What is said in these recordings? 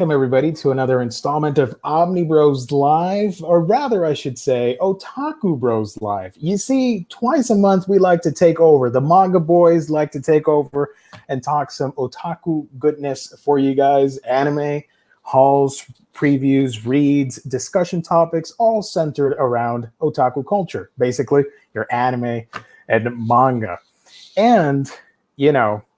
Welcome, everybody, to another installment of Omni Bros Live, or rather, I should say, Otaku Bros Live. You see, twice a month we like to take over. The manga boys like to take over and talk some otaku goodness for you guys. Anime, hauls, previews, reads, discussion topics, all centered around otaku culture. Basically, your anime and manga. And,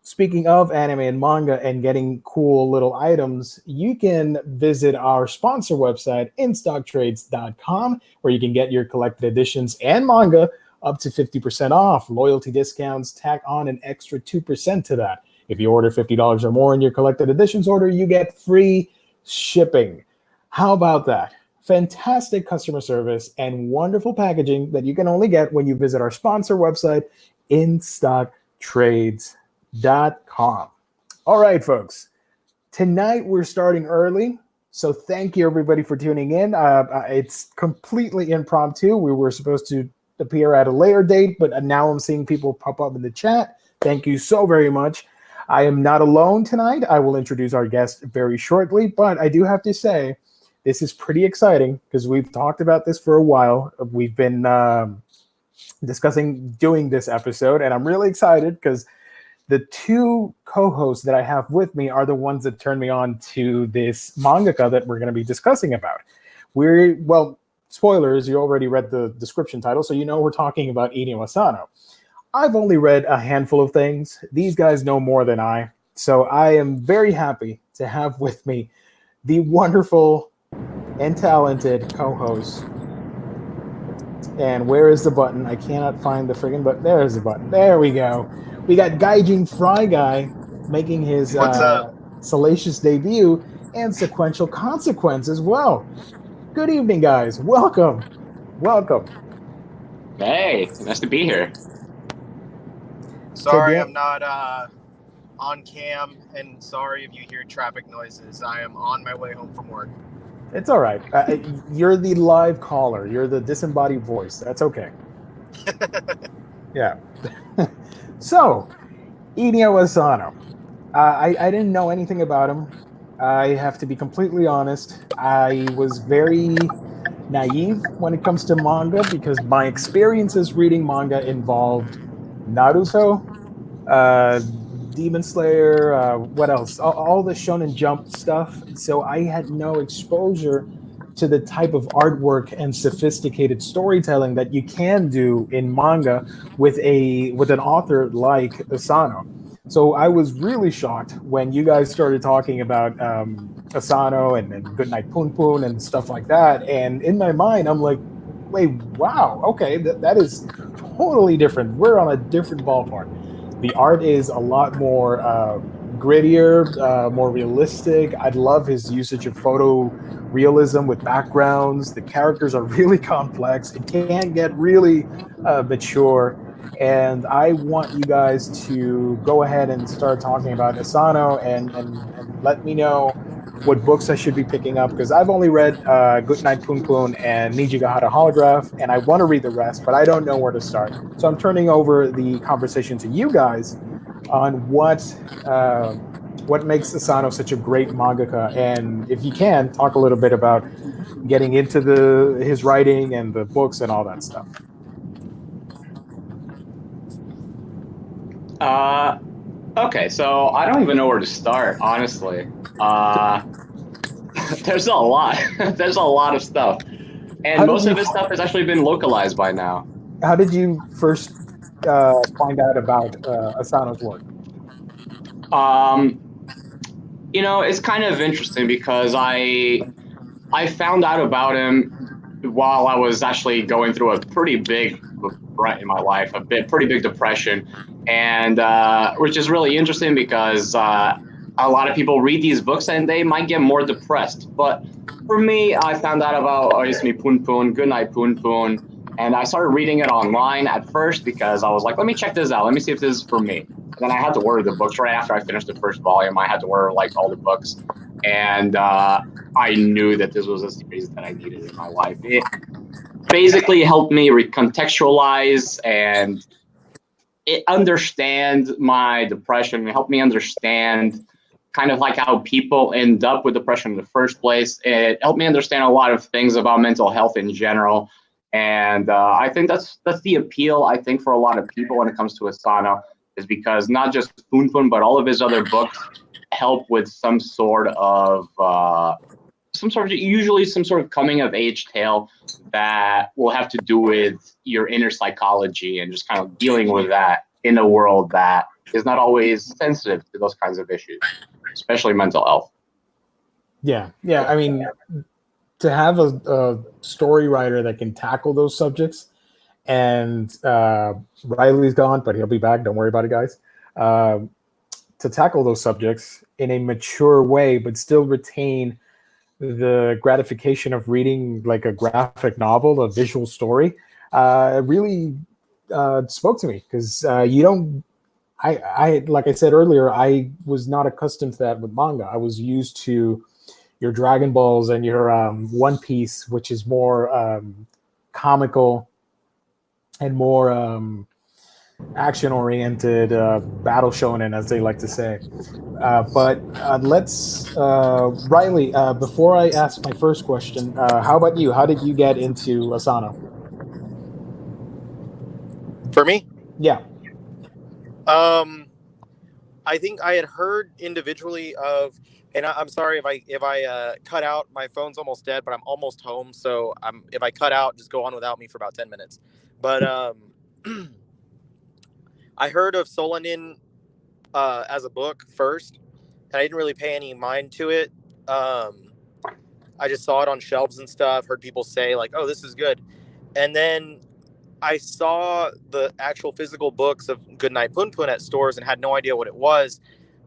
speaking of anime and manga and getting cool little items, you can visit our sponsor website, instocktrades.com, where you can get your collected editions and manga up to 50% off. Loyalty discounts tack on an extra 2% to that. If you order $50 or more in your collected editions order, you get free shipping. How about that? Fantastic customer service and wonderful packaging that you can only get when you visit our sponsor website, instocktrades.com. All right, folks. Tonight we're starting early, so thank you everybody for tuning in. It's completely impromptu. We were supposed to appear at a later date, but now I'm seeing people pop up in the chat. Thank you so very much. I am not alone tonight. I will introduce our guest very shortly, but I do have to say this is pretty exciting because we've talked about this for a while. We've been discussing doing this episode, and I'm really excited because the two co-hosts that I have with me are the ones that turned me on to this mangaka that we're going to be discussing about. Spoilers, you already read the description title, so you know we're talking about Inio Asano. I've only read a handful of things. These guys know more than I, so I am very happy to have with me the wonderful and talented co-host. And where is the button? I cannot find the friggin' button. There's the button. There we go. We got Gaijin Fry Guy making his salacious debut and Sequential Consequence as well. Good evening, guys. Welcome. Hey, nice to be here. Sorry, I'm not on cam, and sorry if you hear traffic noises. I am on my way home from work. It's all right. You're the live caller. You're the disembodied voice. That's okay. Yeah. So, Inio Asano. I didn't know anything about him. I have to be completely honest. I was very naive when it comes to manga because my experiences reading manga involved Naruto, Demon Slayer, what else? All the Shonen Jump stuff. So I had no exposure to the type of artwork and sophisticated storytelling that you can do in manga with an author like Asano. So I was really shocked when you guys started talking about Asano and Goodnight Poon Poon and stuff like that. And in my mind, I'm like, wait, wow, okay, that is totally different. We're on a different ballpark. The art is a lot more grittier, more realistic. I love his usage of photo realism with backgrounds. The characters are really complex. It can get really mature. And I want you guys to go ahead and start talking about Asano and let me know what books I should be picking up, because I've only read Goodnight Poon Poon and Nijigahara Holograph, and I want to read the rest, but I don't know where to start. So I'm turning over the conversation to you guys on what makes Asano such a great mangaka, and if you can, talk a little bit about getting into his writing and the books and all that stuff. Okay, so I don't even know where to start, honestly. There's a lot. There's a lot of stuff. And most of this stuff has actually been localized by now. How did you first find out about Asano's work? It's kind of interesting because I found out about him while I was actually going through a pretty big rut in my life, pretty big depression, and which is really interesting because a lot of people read these books and they might get more depressed. But for me, I found out about Oyasumi Poon Poon, Goodnight Poon Poon, and I started reading it online at first because I was like, let me check this out. Let me see if this is for me. And then I had to order the books right after I finished the first volume. I had to order like all the books. And I knew that this was a series that I needed in my life. It basically helped me recontextualize and understand my depression. It helped me understand kind of like how people end up with depression in the first place. It helped me understand a lot of things about mental health in general. And I think that's the appeal, I think, for a lot of people when it comes to Asano, is because not just Poon Poon, but all of his other books help with usually some sort of coming of age tale that will have to do with your inner psychology and just kind of dealing with that in a world that is not always sensitive to those kinds of issues, especially mental health. Yeah, yeah. I mean, to have a story writer that can tackle those subjects, and Riley's gone, but he'll be back. Don't worry about it, guys. To tackle those subjects in a mature way, but still retain the gratification of reading like a graphic novel, a visual story, really spoke to me because you don't. I like I said earlier, I was not accustomed to that with manga. I was used to your Dragon Balls and your One Piece, which is more comical and more action-oriented battle shonen, as they like to say. But let's, Riley. Before I ask my first question, how about you? How did you get into Asano? For me, Yeah. I think I had heard individually of, and I'm sorry if I cut out. My phone's almost dead, but I'm almost home. So if I cut out, just go on without me for about 10 minutes. But I heard of Solanin as a book first, and I didn't really pay any mind to it. Um, I just saw it on shelves and stuff. Heard people say like, "Oh, this is good," and then I saw the actual physical books of Goodnight Pun Pun at stores and had no idea what it was.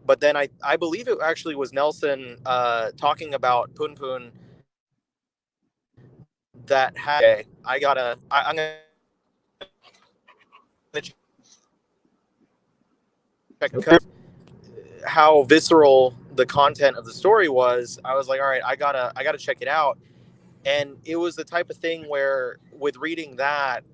But then I believe it actually was Nelson talking about Pun Pun that had. I'm gonna check how visceral the content of the story was. I was like, all right, I gotta check it out. And it was the type of thing where with reading that,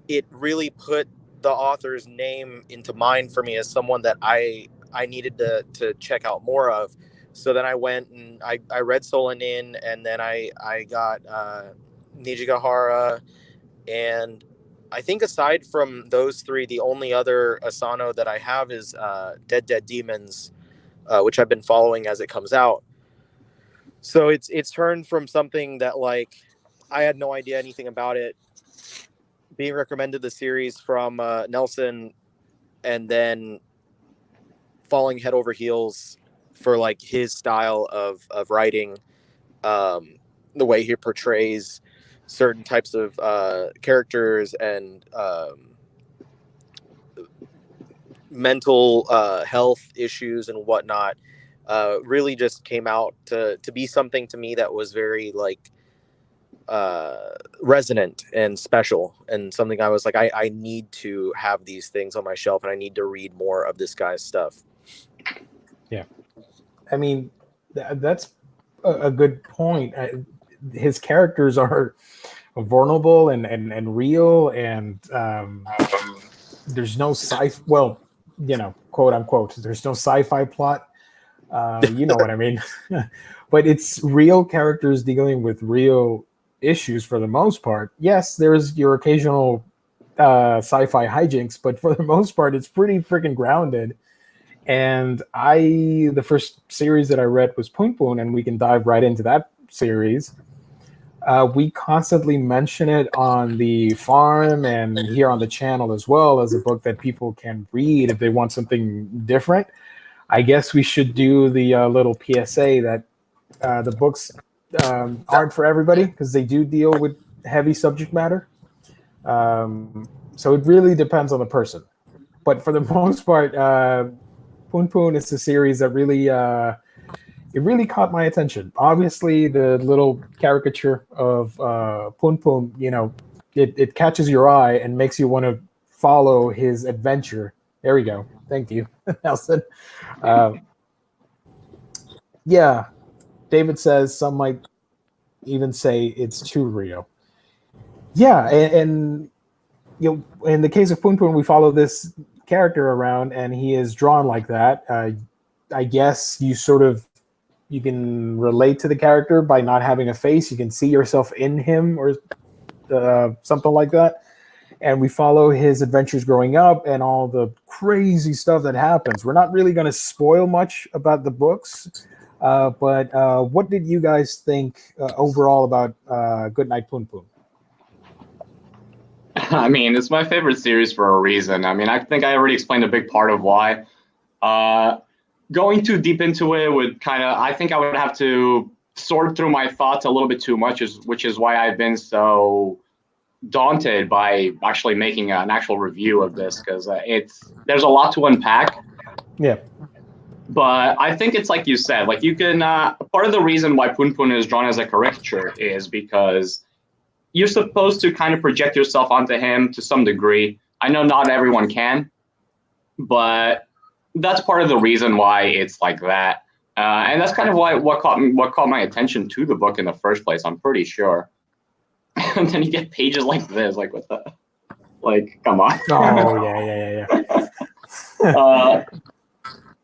it really put the author's name into mind for me as someone that I needed to check out more of. So then I went and I read Solanin, and then I got Nijigahara, and I think aside from those three, the only other Asano that I have is Dead Dead Demons, which I've been following as it comes out. So it's turned from something that like I had no idea anything about it, being recommended the series from Nelson, and then falling head over heels for like his style of writing, the way he portrays certain types of characters and mental health issues and whatnot. Really just came out to be something to me that was very like resonant and special, and something I was like, I need to have these things on my shelf, and I need to read more of this guy's stuff. Yeah. I mean, that's a good point. His characters are vulnerable and real, and there's no well, quote unquote, there's no sci-fi plot. You know what I mean? But it's real characters dealing with real issues for the most part. Yes, there's your occasional sci-fi hijinks, but for the most part, it's pretty freaking grounded. And the first series that I read was Poon Poon, and we can dive right into that series. We constantly mention it on the farm and here on the channel as well as a book that people can read if they want something different. I guess we should do the little PSA that the books aren't for everybody because they do deal with heavy subject matter. So it really depends on the person. But for the most part, Poon Poon is a series that really it really caught my attention. Obviously, the little caricature of Poon Poon, it catches your eye and makes you want to follow his adventure. There we go. Thank you, Nelson. Um, yeah, David says some might even say it's too real. Yeah, and in the case of Poon Poon, we follow this character around, and he is drawn like that. I guess you can relate to the character by not having a face. You can see yourself in him, or something like that. And we follow his adventures growing up and all the crazy stuff that happens. We're not really going to spoil much about the books, but what did you guys think overall about Goodnight Poon Poon? I mean, it's my favorite series for a reason. I mean, I think I already explained a big part of why. Going too deep into it would I think I would have to sort through my thoughts a little bit too much, which is why I've been so daunted by actually making an actual review of this, because there's a lot to unpack. Yeah. But I think it's like you said, like you can, part of the reason why Poon Poon is drawn as a caricature is because you're supposed to kind of project yourself onto him to some degree. I know not everyone can, but that's part of the reason why it's like that. And that's kind of what caught my attention to the book in the first place, I'm pretty sure. And then you get pages like this, like what the, like, come on. Oh yeah.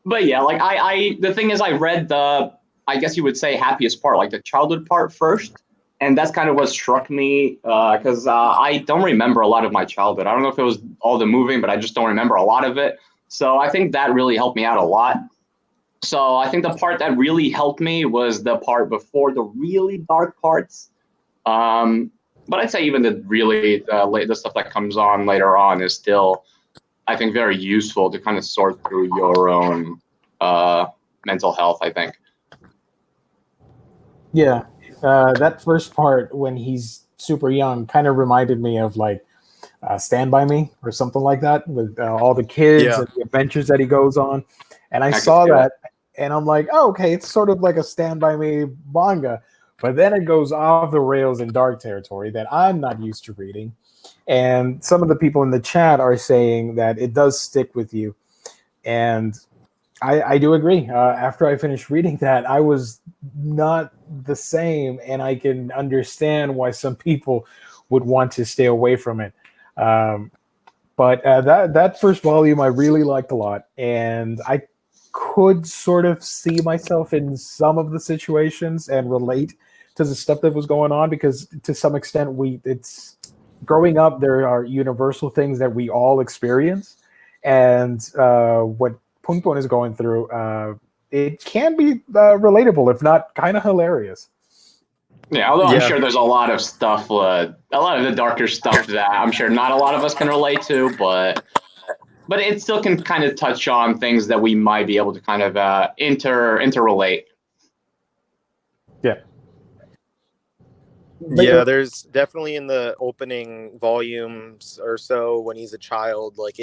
But yeah, like the thing is, I read I guess you would say happiest part, like the childhood part first, and that's kind of what struck me, because I don't remember a lot of my childhood. I don't know if it was all the moving, but I just don't remember a lot of it. So I think that really helped me out a lot. So I think the part that really helped me was the part before the really dark parts. But I'd say even the stuff that comes on later on is still, I think, very useful to kind of sort through your own mental health, I think. Yeah. That first part when he's super young kind of reminded me of like Stand By Me or something like that, with all the kids and the adventures that he goes on. And I saw that and I'm like, oh, okay, it's sort of like a Stand By Me manga. But then it goes off the rails in dark territory that I'm not used to reading. And some of the people in the chat are saying that it does stick with you. And I do agree. After I finished reading that, I was not the same. And I can understand why some people would want to stay away from it. But that first volume I really liked a lot. And I could sort of see myself in some of the situations and relate to the stuff that was going on, because to some extent it's growing up, there are universal things that we all experience, and what Poon Poon is going through, it can be relatable, if not kind of hilarious. Yeah, although I'm sure there's a lot of stuff, a lot of the darker stuff that I'm sure not a lot of us can relate to, but it still can kind of touch on things that we might be able to kind of interrelate. Yeah. Yeah, there's definitely in the opening volumes or so when he's a child, like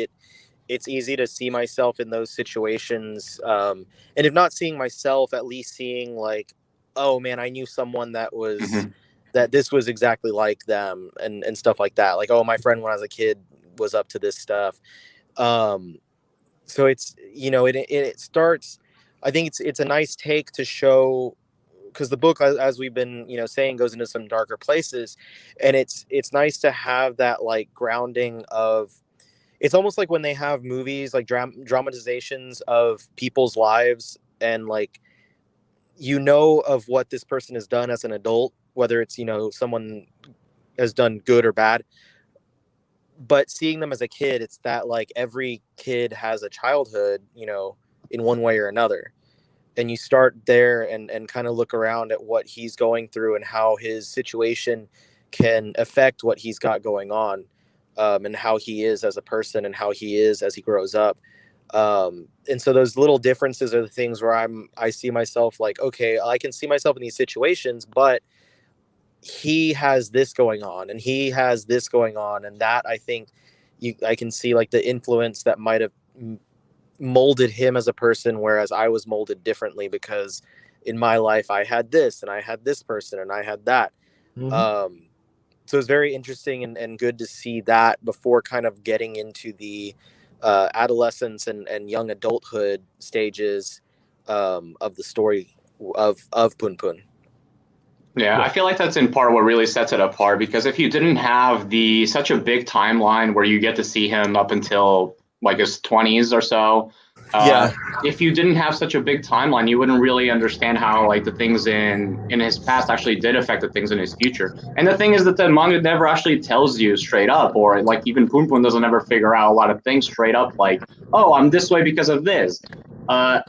it's easy to see myself in those situations. And if not seeing myself, at least seeing like, oh man, I knew someone that was that this was exactly like them, and stuff like that. Like, oh, my friend when I was a kid was up to this stuff. So it's, it starts, I think it's a nice take to show, because the book, as we've been saying, goes into some darker places, and it's nice to have that like grounding of, it's almost like when they have movies like dramatizations of people's lives, and like of what this person has done as an adult, whether it's someone has done good or bad, but seeing them as a kid, it's that like every kid has a childhood in one way or another. And you start there and kind of look around at what he's going through and how his situation can affect what he's got going on, and how he is as a person and how he is as he grows up. And so those little differences are the things where I see myself like, okay, I can see myself in these situations, but he has this going on and he has this going on. And that, I think I can see like the influence that might have molded him as a person, whereas I was molded differently because in my life I had this and I had this person and I had that. So it's very interesting and good to see that before kind of getting into the adolescence and young adulthood stages of the story of Poon Poon. Yeah, I feel like that's in part what really sets it apart, because if you didn't have such a big timeline where you get to see him up until like his 20s or so, Yeah. If you didn't have such a big timeline, you wouldn't really understand how like the things in his past actually did affect the things in his future. And the thing is that the manga never actually tells you straight up, or like even Poon Poon doesn't ever figure out a lot of things straight up, like, oh, I'm this way because of this.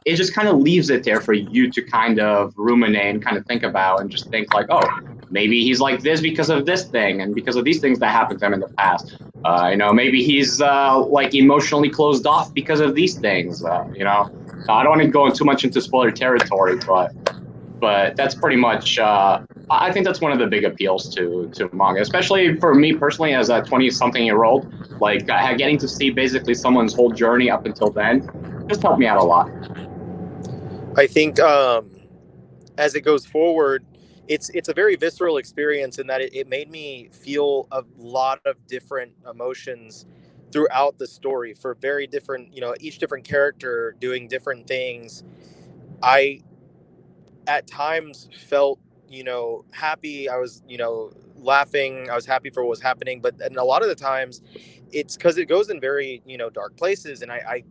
It just kind of leaves it there for you to kind of ruminate and kind of think about and just think like, oh, maybe he's like this because of this thing and because of these things that happened to him in the past. Maybe he's like emotionally closed off because of these things. I don't want to go too much into spoiler territory, but that's pretty much. I think that's one of the big appeals to manga, especially for me personally as a 20-something-year-old. Like getting to see basically someone's whole journey up until then just helped me out a lot. I think as it goes forward, it's a very visceral experience in that it made me feel a lot of different emotions throughout the story for very different, each different character doing different things. I at times felt, happy. I was, laughing. I was happy for what was happening. But and a lot of the times it's because it goes in very, dark places. And I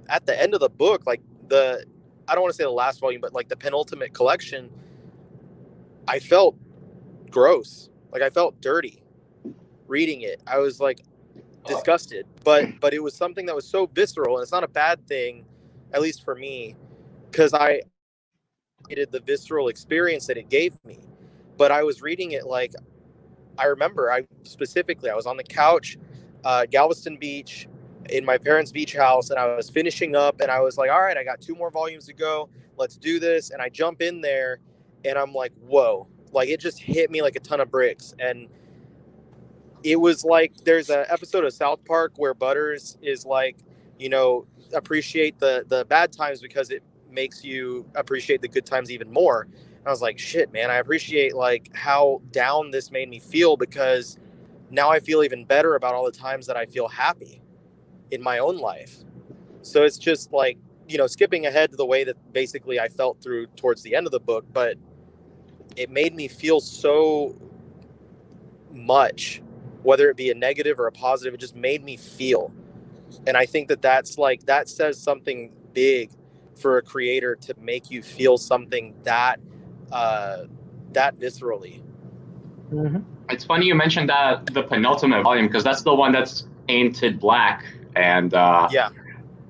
at the end of the book, like I don't want to say the last volume, but like the penultimate collection, I felt gross. Like I felt dirty reading it. I was like disgusted. But it was something that was so visceral, and it's not a bad thing, at least for me, because I hated the visceral experience that it gave me. But I was reading it like I remember I was on the couch, Galveston Beach, in my parents' beach house, and I was finishing up, and I was like, all right, I got 2 more volumes to go. Let's do this. And I jump in there, and I'm like, whoa, like it just hit me like a ton of bricks. And it was like there's an episode of South Park where Butters is like, appreciate the bad times because it makes you appreciate the good times even more. And I was like, shit, man, I appreciate like how down this made me feel, because now I feel even better about all the times that I feel happy in my own life. So it's just like, skipping ahead to the way that basically I felt through towards the end of the book, but it made me feel so much, whether it be a negative or a positive. It just made me feel. And I think that says something big for a creator to make you feel something that viscerally. Mm-hmm. It's funny you mentioned that the penultimate volume because that's the one that's painted black, and Yeah.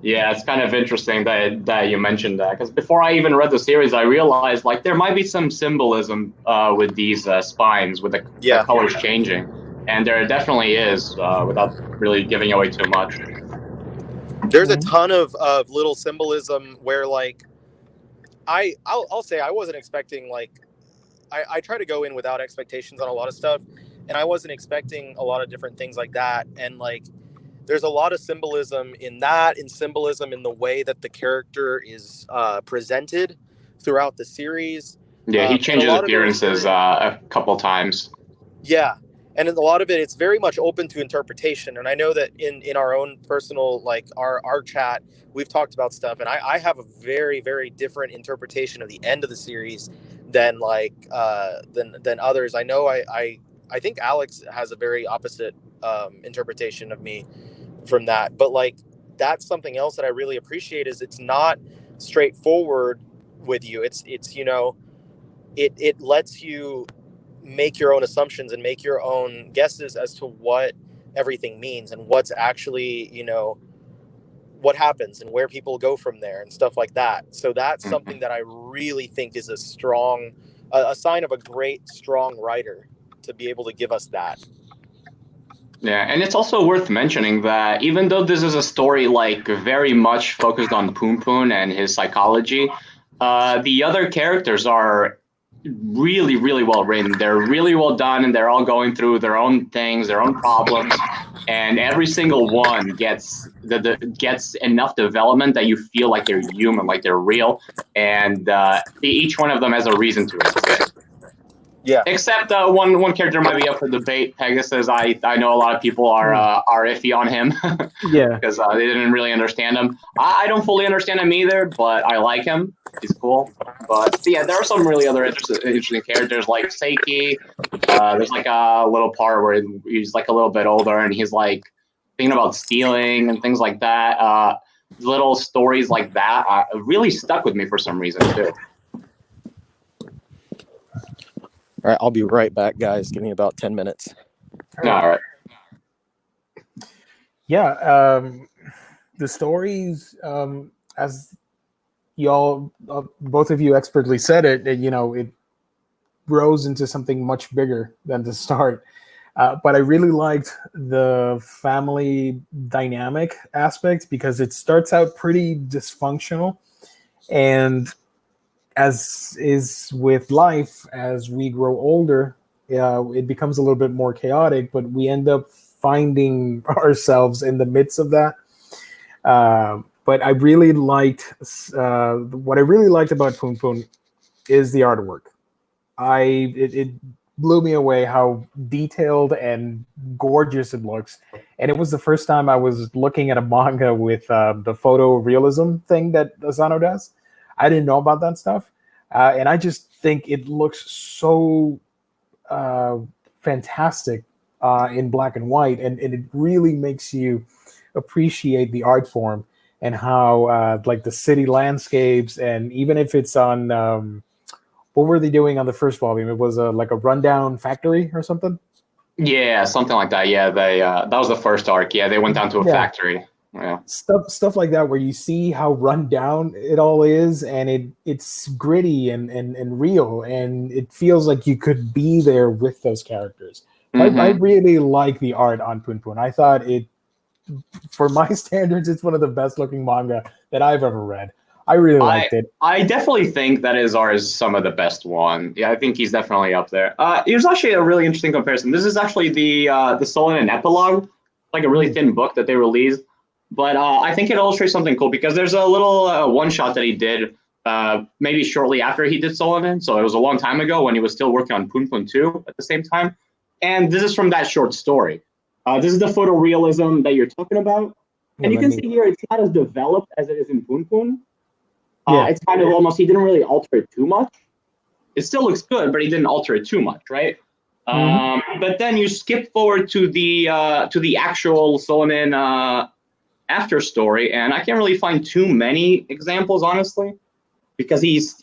yeah, it's kind of interesting that you mentioned that because before I even read the series, I realized like there might be some symbolism with these spines with the colors changing, and there definitely is without really giving away too much. There's a ton of little symbolism where like I'll say I wasn't expecting like I try to go in without expectations on a lot of stuff, and I wasn't expecting a lot of different things like that. And like there's a lot of symbolism in that, and symbolism in the way that the character is presented throughout the series. Yeah, he And a changes lot of it is appearances a couple times. yeah. And in a lot of it, it's very much open to interpretation. And I know that in our own personal, like our chat, we've talked about stuff. And I have a very, very different interpretation of the end of the series than like than others. I know I think Alex has a very opposite interpretation of me from that. But like that's something else that I really appreciate is it's not straightforward with you. It's it lets you make your own assumptions and make your own guesses as to what everything means and what's actually, what happens and where people go from there and stuff like that. So that's something that I really think is a sign of a great, strong writer to be able to give us that. Yeah, and it's also worth mentioning that even though this is a story like very much focused on Poon Poon and his psychology, the other characters are really, really well written. They're really well done, and they're all going through their own things, their own problems, and every single one gets enough development that you feel like they're human, like they're real, and each one of them has a reason to exist. Yeah. Except one character might be up for debate. Pegasus, I know a lot of people are iffy on him Yeah. because they didn't really understand him. I don't fully understand him either, but I like him. He's cool. But yeah, there are some really other interesting characters like Seiki. There's like a little part where he's like a little bit older and he's like thinking about stealing and things like that. little stories like that really stuck with me for some reason too. All right, I'll be right back, guys. Give me about 10 minutes. All right. Yeah, the stories, as y'all, both of you expertly said it, it grows into something much bigger than the start. But I really liked the family dynamic aspect because it starts out pretty dysfunctional. And as is with life, as we grow older, it becomes a little bit more chaotic, but we end up finding ourselves in the midst of that. But I really liked what I really liked about Poon Poon is the artwork. It blew me away how detailed and gorgeous it looks, and it was the first time I was looking at a manga with the photo realism thing that Asano does. I didn't know about that stuff, and I just think it looks so uh, fantastic in black and white, and it really makes you appreciate the art form and how like the city landscapes, and even if it's on what were they doing on the first volume? It was like a rundown factory or something. Yeah, something like that. Yeah, they that was the first arc. Yeah, they went down to a Yeah, factory. Yeah. stuff like that where you see how run down it all is, and it's gritty and real, and it feels like you could be there with those characters. I Mm-hmm. really like the art on Poon Poon. I thought it, for my standards, it's one of the best looking manga that I've ever read. I really I liked it. I definitely think that is ours some of the best one. Yeah, I think he's definitely up there. Here's actually a really interesting comparison. This is actually the Solon and Epilogue, like a really Mm, thin book that they released. But I think it illustrates something cool because there's a little one shot that he did maybe shortly after he did Solon. So it was a long time ago when he was still working on Poon Poon 2 at the same time. And this is from that short story. This is the photorealism that you're talking about. yeah, And you let can me. see here it's not as developed as it is in Poon Poon. Yeah. It's kind of almost he didn't really alter it too much. It still looks good, but he didn't alter it too much, right? Hmm. But then you skip forward to the actual Solonin after story, and I can't really find too many examples, honestly, because he's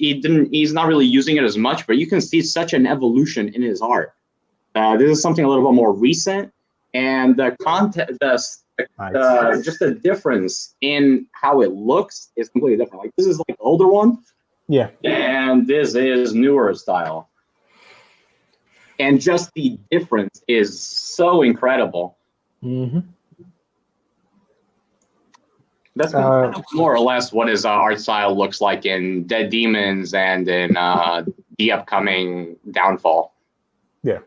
not really using it as much. But you can see such an evolution in his art. This is something a little bit more recent, and the content, Nice. just the difference in how it looks is completely different. Like this is like the older one, Yeah. and this is newer style, and just the difference is so incredible. Hmm. That's kind of more or less what his art style looks like in Dead Demons and in the upcoming Downfall. Yeah.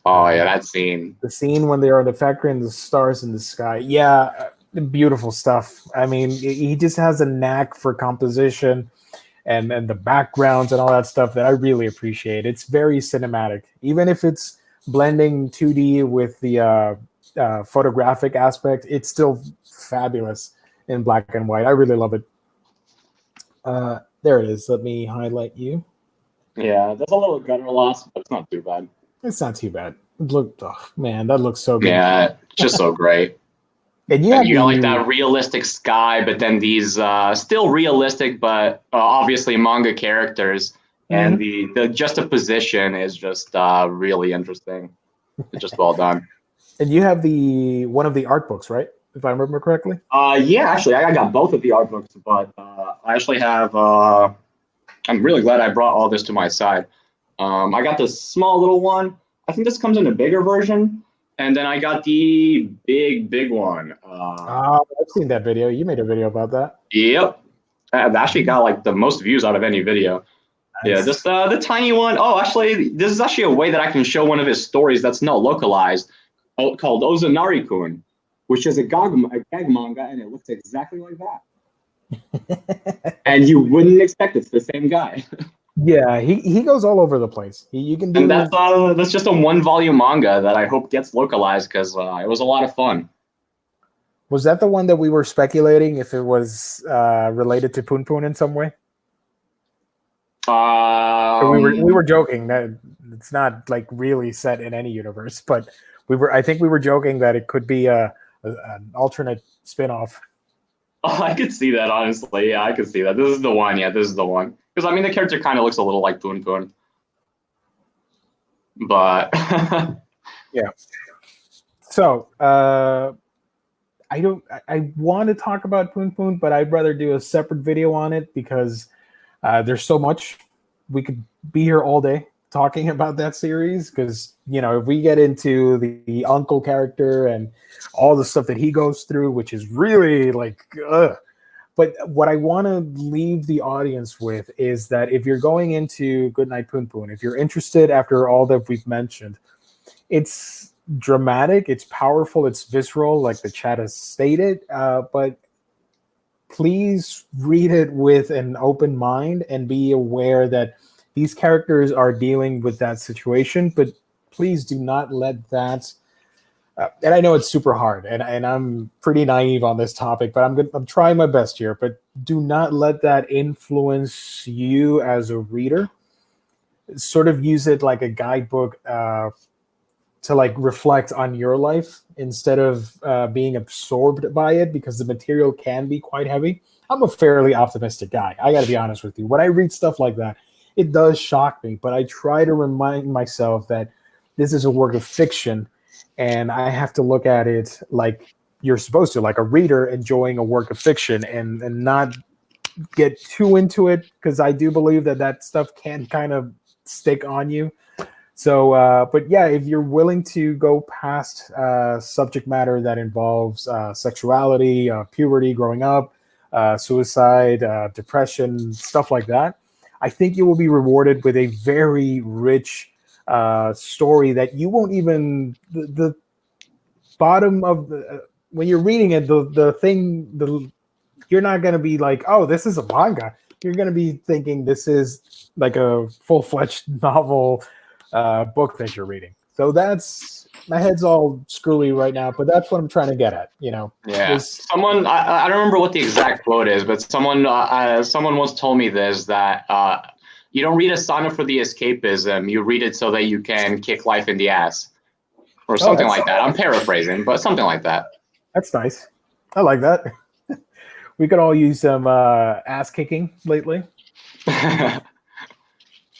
Oh yeah, that scene. The scene when they are in the factory and the stars in the sky. Yeah, beautiful stuff. I mean, he just has a knack for composition and the backgrounds and all that stuff that I really appreciate. It's very cinematic, even if it's blending 2D with the photographic aspect. It's still fabulous in black and white. I really love it. There it is. Let me highlight you. Yeah, there's a little gutter loss, but it's not too bad. It's not too bad. Look, oh, man, that looks so good. Yeah, just so great. And you And have you got like the that realistic sky, but then these still realistic, but obviously manga characters, and mhm. the juxtaposition is just really interesting. It's just well done. And you have the one of the art books, right? If I remember correctly. Yeah, actually, I got both of the art books, but I actually have. I'm really glad I brought all this to my side. I got this small little one. I think this comes in a bigger version, and then I got the big one. I've seen that video. You made a video about that. Yep, I've actually got like the most views out of any video. Yeah, Nice. just the tiny one. Oh, actually, this is actually a way that I can show one of his stories that's not localized, called Ozanari-kun, which is a gag manga, and it looks exactly like that. And you wouldn't expect it's the same guy. Yeah, he goes all over the place. You can And do. that's just a one volume manga that I hope gets localized because it was a lot of fun. Was that the one that we were speculating if it was related to Poon Poon in some way? We were joking that it's not like really set in any universe, but I think we were joking that it could be an alternate spin-off. Oh, I could see that, honestly. Yeah, I could see that. This is the one. Yeah, this is the one. Because, I mean, the character kind of looks a little like Poon Poon. But, Yeah. So, I don't. I want to talk about Poon Poon, but I'd rather do a separate video on it because there's so much. We could be here all day talking about that series because if we get into the uncle character and all the stuff that he goes through, which is really like, ugh. But what I want to leave the audience with is that if you're going into Goodnight Poon Poon, if you're interested after all that we've mentioned, it's dramatic, it's powerful, it's visceral, like the chat has stated. But please read it with an open mind and be aware that these characters are dealing with that situation. But please do not let that. And I know it's super hard, and I'm pretty naive on this topic, but I'm trying my best here. But do not let that influence you as a reader. Sort of use it like a guidebook to like reflect on your life instead of being absorbed by it, because the material can be quite heavy. I'm a fairly optimistic guy. I got to be honest with you. When I read stuff like that, it does shock me, but I try to remind myself that this is a work of fiction, and I have to look at it like you're supposed to, like a reader enjoying a work of fiction, and not get too into it, because I do believe that stuff can kind of stick on you. So, but yeah, if you're willing to go past subject matter that involves sexuality, puberty, growing up, suicide, depression, stuff like that, I think you will be rewarded with a very rich story that you won't even the bottom of the when you're reading it, you're not going to be like, oh, this is a manga. You're going to be thinking this is like a full-fledged novel book that you're reading. So that's, my head's all screwy right now, but that's what I'm trying to get at. yeah. Someone, I don't remember what the exact quote is, but someone once told me this, that you don't read Asano for the escapism. You read it so that you can kick life in the ass. Or something like that. I'm paraphrasing, but something like that. That's nice. I like that. We could all use some ass kicking lately.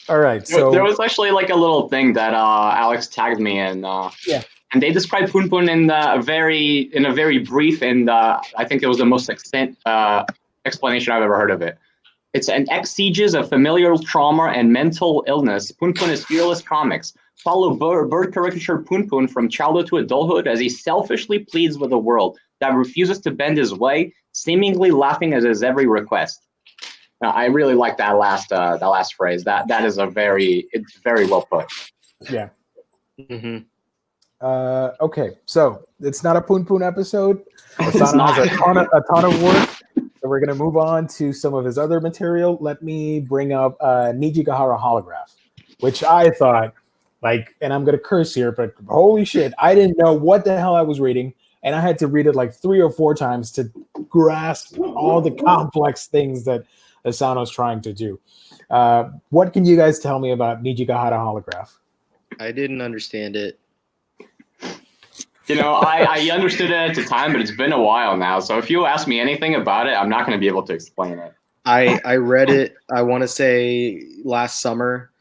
All right. So there was actually like a little thing that Alex tagged me in. Yeah. And they described Poon Poon in a very brief and I think it was the most succinct explanation I've ever heard of it. It's an exegesis of familial trauma and mental illness. Poon Poon is fearless comics. Follow bird caricature Poon Poon from childhood to adulthood as he selfishly pleads with a world that refuses to bend his way, seemingly laughing at his every request. I really like that last phrase. That is it's very well put. Yeah. Mm-hmm. Okay, so it's not a Poon Poon episode. Asano has a ton of work. So we're going to move on to some of his other material. Let me bring up Nijigahara Holograph, which I thought, and I'm going to curse here, but holy shit, I didn't know what the hell I was reading, and I had to read it like 3 or 4 times to grasp all the complex things that Asano's trying to do. What can you guys tell me about Nijigahara Holograph? I didn't understand it. I understood it at the time, but it's been a while now. So if you ask me anything about it, I'm not going to be able to explain it. I read it, I want to say last summer.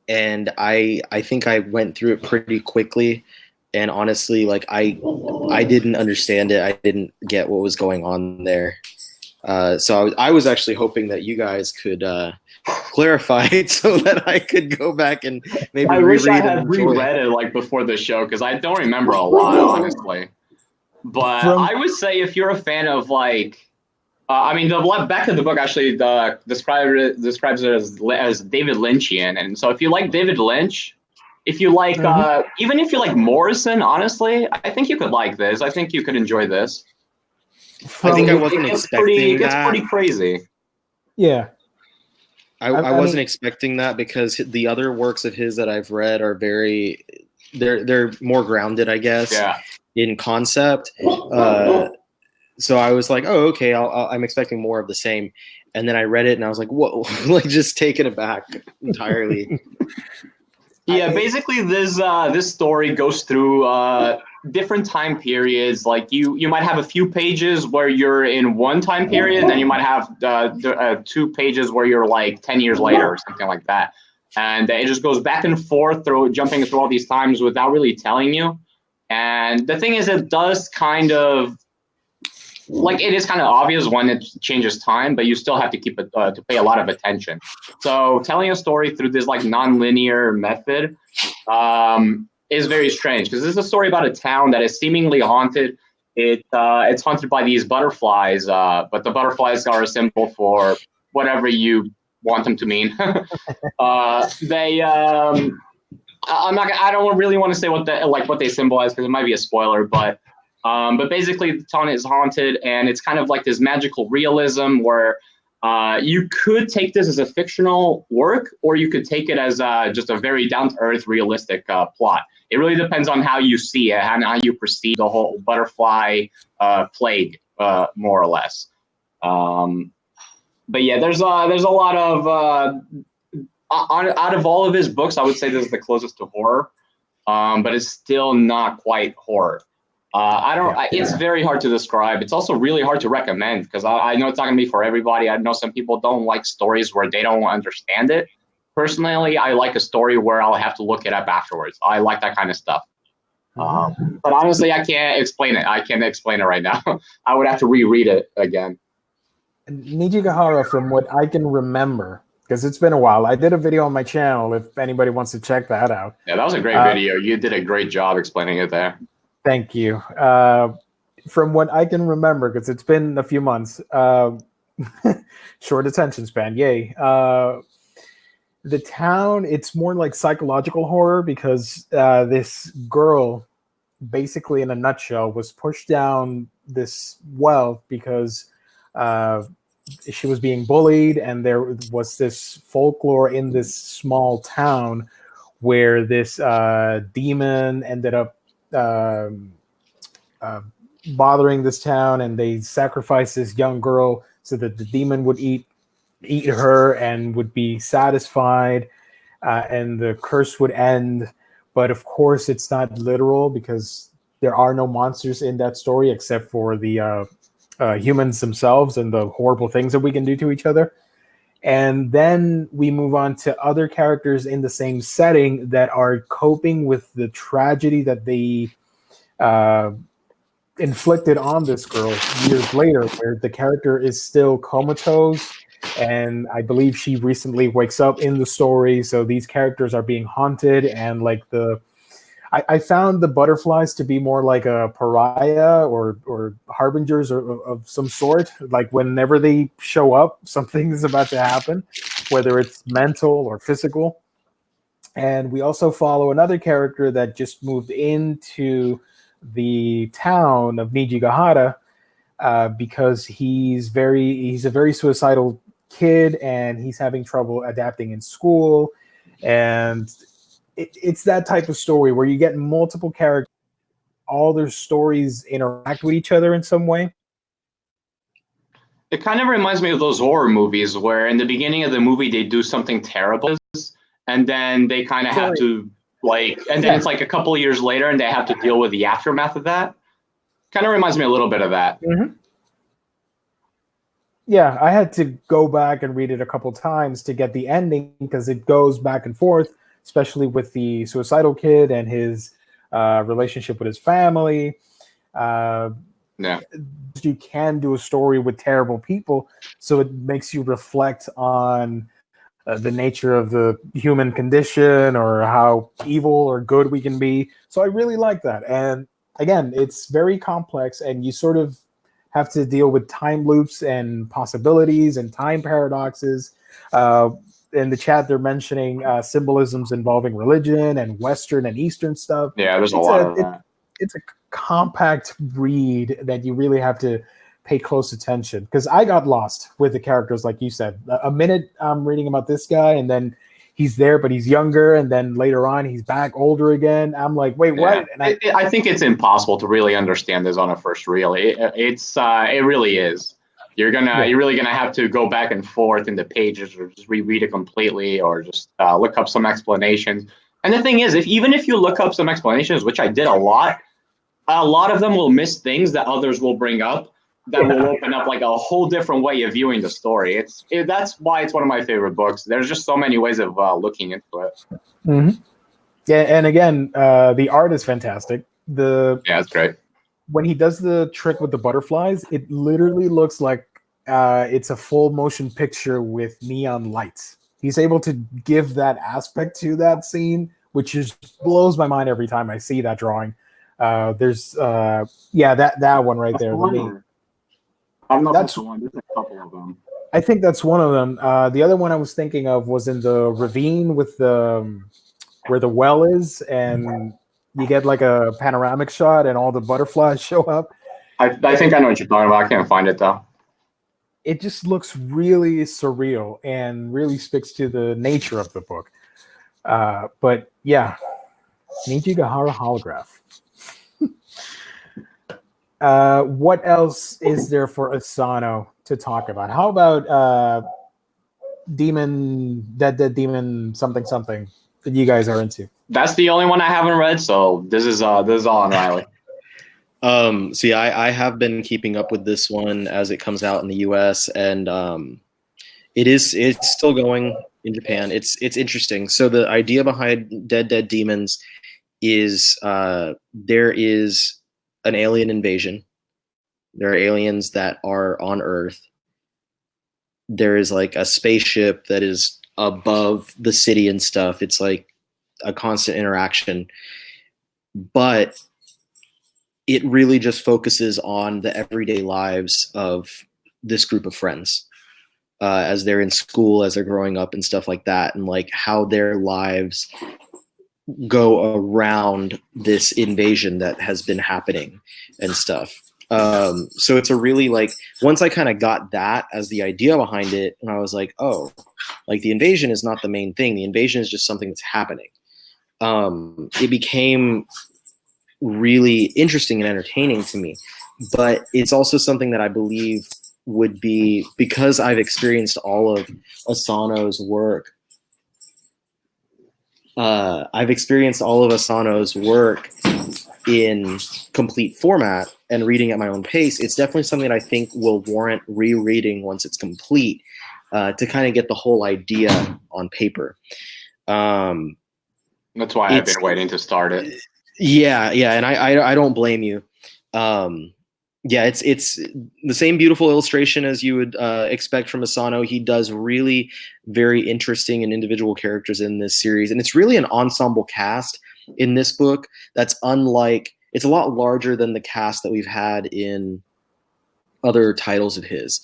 And I think I went through it pretty quickly. And honestly, I didn't understand it. I didn't get what was going on there. So I was actually hoping that you guys could clarify it so that I could go back and maybe I reread wish I had reread it before the show, because I don't remember a lot, honestly. But I would say if you're a fan of the back of the book actually describes it as David Lynchian, and so if you like David Lynch, if you like even if you like Morrison, honestly, I think you could like this. I think you could enjoy this. I think I wasn't expecting that. It's pretty crazy. Yeah. I wasn't expecting that, because the other works of his that I've read are they're more grounded, I guess, in concept. So I was like, oh, okay, I'm expecting more of the same. And then I read it and I was like, whoa, just taken aback entirely. Yeah, basically this story goes through different time periods. Like you might have a few pages where you're in one time period, and then you might have 2 pages where you're like 10 years later or something like that. And it just goes back and forth through jumping through all these times without really telling you. And the thing is, it does kind of like it is kind of obvious when it changes time, but you still have to keep it to pay a lot of attention. So telling a story through this like non-linear method is very strange, because this is a story about a town that is seemingly haunted. It's haunted by these butterflies, but the butterflies are a symbol for whatever you want them to mean. I don't really want to say what they symbolize, because it might be a spoiler, but basically the town is haunted, and it's kind of like this magical realism where you could take this as a fictional work, or you could take it as just a very down-to-earth, realistic plot. It really depends on how you see it and how you perceive the whole butterfly plague, more or less. But yeah, there's a lot of out of all of his books, I would say this is the closest to horror, but it's still not quite horror. It's very hard to describe. It's also really hard to recommend, because I know it's not going to be for everybody. I know some people don't like stories where they don't understand it. Personally, I like a story where I'll have to look it up afterwards. I like that kind of stuff. But honestly, I can't explain it. I can't explain it right now. I would have to reread it again. Nijigahara, from what I can remember, because it's been a while, I did a video on my channel if anybody wants to check that out. Yeah, that was a great video. You did a great job explaining it there. Thank you. From what I can remember, because it's been a few months, short attention span, yay. The town, it's more like psychological horror, because this girl, basically in a nutshell, was pushed down this well because she was being bullied, and there was this folklore in this small town where this demon ended up bothering this town, and they sacrificed this young girl so that the demon would eat her and would be satisfied, and the curse would end. But of course, it's not literal, because there are no monsters in that story except for the humans themselves and the horrible things that we can do to each other. And then we move on to other characters in the same setting that are coping with the tragedy that they inflicted on this girl years later, where the character is still comatose, and I believe she recently wakes up in the story. So these characters are being haunted, and like I found the butterflies to be more like a pariah or harbingers of some sort. Like whenever they show up, something is about to happen, whether it's mental or physical. And we also follow another character that just moved into the town of Nijigahara because he's a very suicidal kid, and he's having trouble adapting in school. And it's that type of story where you get multiple characters, all their stories interact with each other in some way. It kind of reminds me of those horror movies where in the beginning of the movie they do something terrible, and then they kind of have to it's like a couple of years later and they have to deal with the aftermath of that. Kind of reminds me a little bit of that. Mm-hmm. Yeah, I had to go back and read it a couple times to get the ending, because it goes back and forth, especially with the suicidal kid and his relationship with his family. You can do a story with terrible people, so it makes you reflect on the nature of the human condition, or how evil or good we can be. So I really like that. And again, it's very complex, and you sort of have to deal with time loops and possibilities and time paradoxes. In the chat, they're mentioning symbolisms involving religion and Western and Eastern stuff. Yeah, there's a lot of that. It's a compact read that you really have to pay close attention, because I got lost with the characters, like you said. A minute I'm reading about this guy, and then he's there, but he's younger, and then later on he's back older again. I'm like, wait, what? And I think it's impossible to really understand this on a first reel. It really is. You're really gonna have to go back and forth in the pages, or just reread it completely, or just look up some explanations. And the thing is, even if you look up some explanations, which I did a lot, a lot of them will miss things that others will bring up that will open up like a whole different way of viewing the story. That's why it's one of my favorite books. There's just so many ways of looking into it. Mm-hmm. Yeah, and again, the art is fantastic. Yeah, it's great. When he does the trick with the butterflies, it literally looks like it's a full motion picture with neon lights. He's able to give that aspect to that scene, which just blows my mind every time I see that drawing. There's that one right there. I'm not that's the one. There's a couple of them. I think that's one of them. The other one I was thinking of was in the ravine with the where the well is, and you get like a panoramic shot, and all the butterflies show up. I think I know what you're talking about. I can't find it though. It just looks really surreal and really speaks to the nature of the book. But yeah, Nijigahara holograph. What else is there for Asano to talk about? How about Dead Demon something that you guys are into? That's the only one I haven't read, so this is all on Riley. See, I have been keeping up with this one as it comes out in the US, and it's still going in Japan. It's interesting. So the idea behind Dead Demons is there is an alien invasion. There are aliens that are on Earth. There is like a spaceship that is above the city and stuff. It's like a constant interaction, but it really just focuses on the everyday lives of this group of friends as they're in school, as they're growing up and stuff like that, and like how their lives go around this invasion that has been happening and stuff. So it's a really like, once I kind of got that as the idea behind it, and I was like, oh, like the invasion is not the main thing. The invasion is just something that's happening. It became really interesting and entertaining to me, but it's also something that I believe would be, because I've experienced all of Asano's work. I've experienced all of Asano's work in complete format and reading at my own pace. It's definitely something that I think will warrant rereading once it's complete, to kind of get the whole idea on paper. That's why I've been waiting to start it. Yeah, and I don't blame you. Yeah, it's the same beautiful illustration as you would expect from Asano. He does really very interesting and individual characters in this series, and it's really an ensemble cast in this book that's unlike. It's a lot larger than the cast that we've had in other titles of his.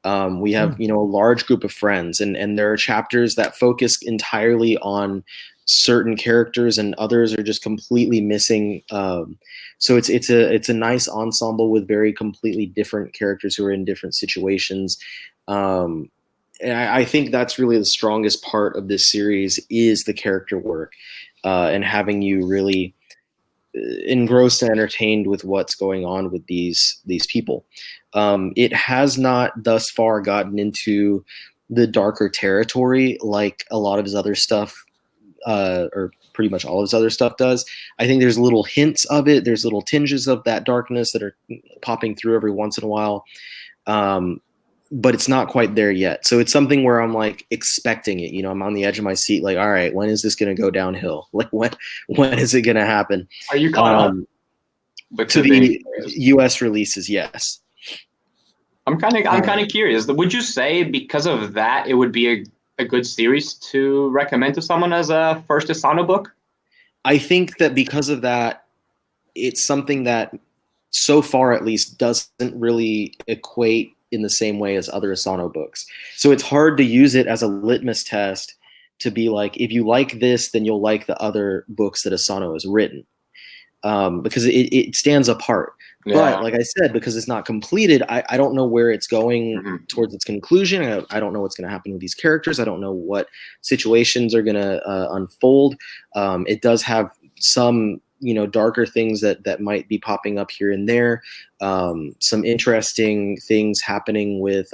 We have a large group of friends, and there are chapters that focus entirely on certain characters, and others are just completely missing. So it's a nice ensemble with very completely different characters who are in different situations. And I think that's really the strongest part of this series is the character work, and having you really engrossed and entertained with what's going on with these people. It has not thus far gotten into the darker territory like a lot of his other stuff, or pretty much all of his other stuff does. I think there's little hints of it. There's little tinges of that darkness that are popping through every once in a while. But it's not quite there yet. So it's something where I'm like expecting it. I'm on the edge of my seat, like, all right, when is this going to go downhill? Like when is it going to happen? Are you caught up? To the US releases, yes. I'm kind of curious. Would you say because of that, it would be a good series to recommend to someone as a first Asano book? I think that because of that, it's something that so far at least doesn't really equate in the same way as other Asano books. So it's hard to use it as a litmus test to be like, if you like this, then you'll like the other books that Asano has written, because it stands apart. Yeah. But like I said, because it's not completed, I don't know where it's going towards its conclusion. I don't know what's going to happen with these characters. I don't know what situations are going to unfold. It does have some darker things that might be popping up here and there. Some interesting things happening with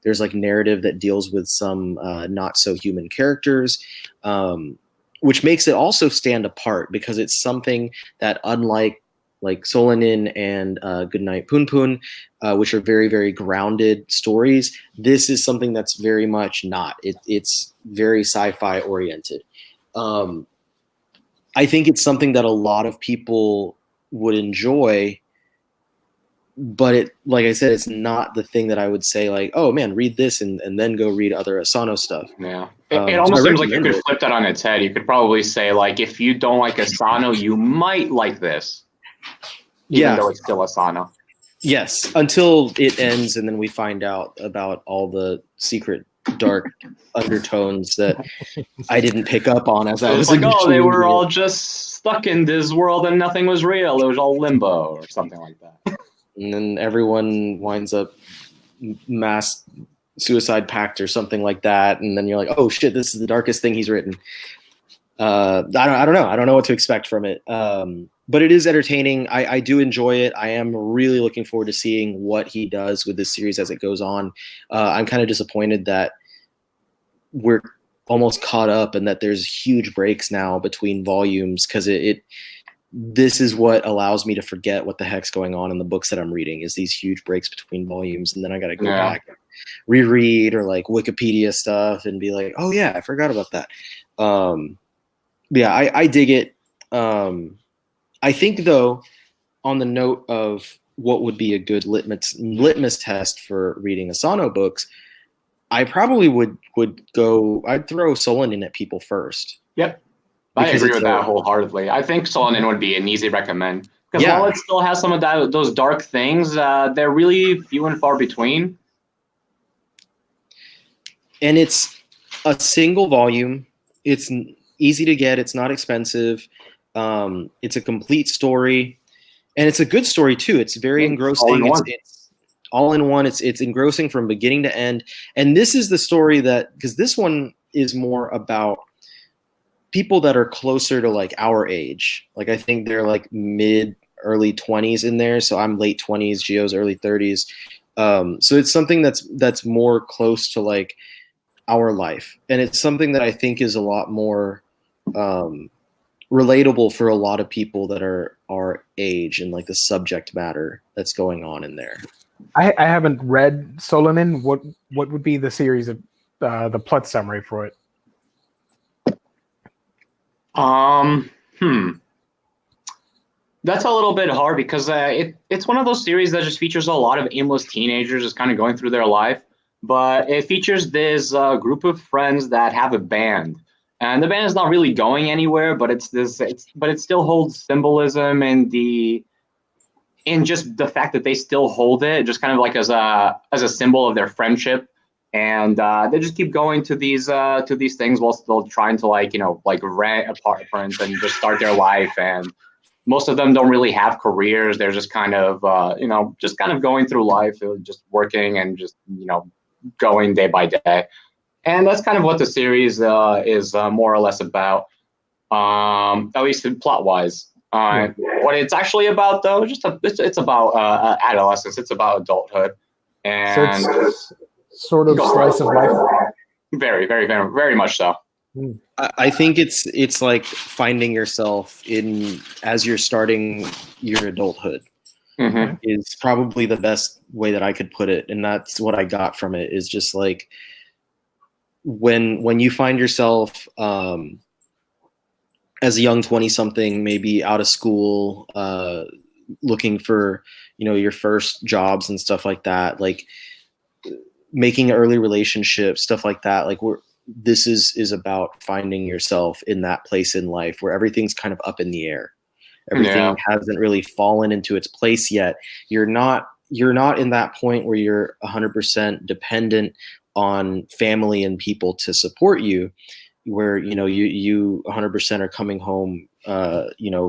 there's like narrative that deals with some not so human characters, which makes it also stand apart because it's something that, unlike like Solanin and Goodnight Punpun, which are very, very grounded stories. This is something that's very much not. It's very sci-fi oriented. I think it's something that a lot of people would enjoy, but it, like I said, it's not the thing that I would say like, oh man, read this and then go read other Asano stuff. Yeah. It So almost I seems like you recommend could it. flip that on its head. You could probably say, like, if you don't like Asano, you might like this, even Yeah. though it's still Asano. Yes, until it ends and then we find out about all the secret dark undertones that I didn't pick up on as I It's was like, oh, they initially were reading all it. just stuck in this world and nothing was real. It was all limbo or something like that. And then everyone winds up mass suicide pact or something like that, and then you're like, oh shit, this is the darkest thing he's written. I don't know. I don't know what to expect from it. But it is entertaining. I do enjoy it. I am really looking forward to seeing what he does with this series as it goes on. I'm kind of disappointed that we're almost caught up and that there's huge breaks now between volumes, because this is what allows me to forget what the heck's going on in the books that I'm reading, is these huge breaks between volumes, and then I got to go back and reread or like Wikipedia stuff and be like, oh yeah, I forgot about that. Yeah, I dig it. I think though, on the note of what would be a good litmus test for reading Asano books, I probably would go. I'd throw Solon in at people first. Yep. I Because agree it's with that wholeheartedly. I think Solanin would be an easy recommend. Because Yeah. while it still has some of those dark things, they're really few and far between. And it's a single volume. It's easy to get. It's not expensive. It's a complete story, and it's a good story too. It's very engrossing. It's all in one. It's engrossing from beginning to end. And this is the story that, because this one is more about people that are closer to like our age. Like I think they're like early 20s in there. So I'm late 20s. Gio's early 30s. So it's something that's more close to like our life, and it's something that I think is a lot more relatable for a lot of people that are our age, and like the subject matter that's going on in there. I haven't read Solanin. What would be the series of the plot summary for it? That's a little bit hard because it's one of those series that just features a lot of aimless teenagers just kind of going through their life. But it features this group of friends that have a band, and the band is not really going anywhere. But it still holds symbolism in just the fact that they still hold it, just kind of like as a symbol of their friendship. And they just keep going to these things while still trying to like rent apartments and just start their life. And most of them don't really have careers. They're just kind of just kind of going through life, just working and just going day by day. And that's kind of what the series is more or less about, at least plot wise. What it's actually about, though, it's about adolescence. It's about adulthood, and So it's sort of slice of life. Very, very, very, very much so. I think it's like finding yourself as you're starting your adulthood. Mm-hmm. Is probably the best way that I could put it, and that's what I got from it. Is just like when you find yourself as a young 20-something, maybe out of school, looking for your first jobs and stuff like that, like making early relationships, stuff like that. Like this is about finding yourself in that place in life where everything's kind of up in the air. Everything hasn't really fallen into its place yet. You're not in that point where you're 100% dependent on family and people to support you, where you 100% are coming home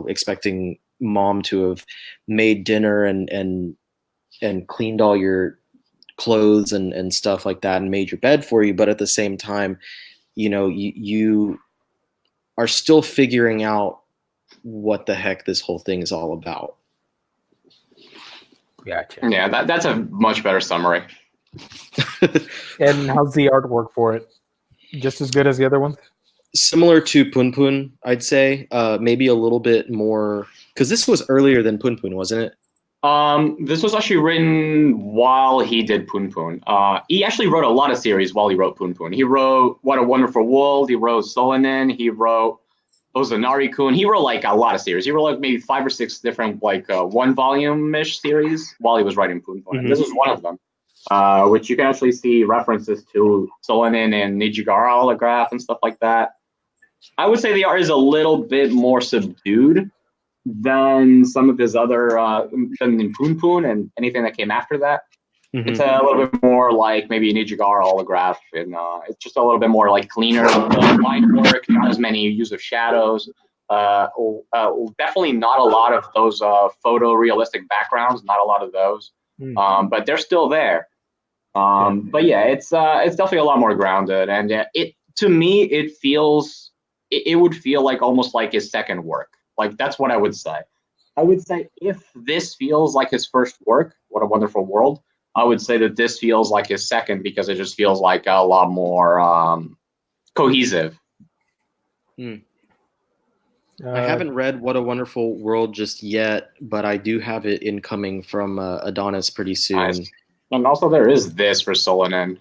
expecting mom to have made dinner and cleaned all your clothes and stuff like that and made your bed for you. But at the same time, you are still figuring out what the heck this whole thing is all about. Gotcha. Yeah, that's a much better summary. And how's the artwork for it? Just as good as the other ones? Similar to Punpun, I'd say. Maybe a little bit more Because this was earlier than Punpun, wasn't it? This was actually written while he did Punpun. He actually wrote a lot of series while he wrote Punpun. He wrote What a Wonderful World. He wrote Solanin. He wrote Ozanari-kun. He wrote like a lot of series. He wrote like maybe 5 or 6 different like one volume-ish series while he was writing Punpun. Mm-hmm. And this is one of them, which you can actually see references to Solanin and Nijigara holograph and stuff like that. I would say the art is a little bit more subdued than some of his other than in Punpun and anything that came after that. Mm-hmm. It's a little bit more like maybe Nijigara holograph, and it's just a little bit more like cleaner line work, not as many use of shadows. Definitely not a lot of those photorealistic backgrounds, not a lot of those, but they're still there. But yeah, it's definitely a lot more grounded, and it to me it feels it would feel like almost like his second work. Like that's what I would say. I would say if this feels like his first work, What a Wonderful World, I would say that this feels like his second because it just feels like a lot more cohesive. I haven't read What a Wonderful World just yet, but I do have it incoming from Adonis pretty soon. Nice. And also there is this for Solanin,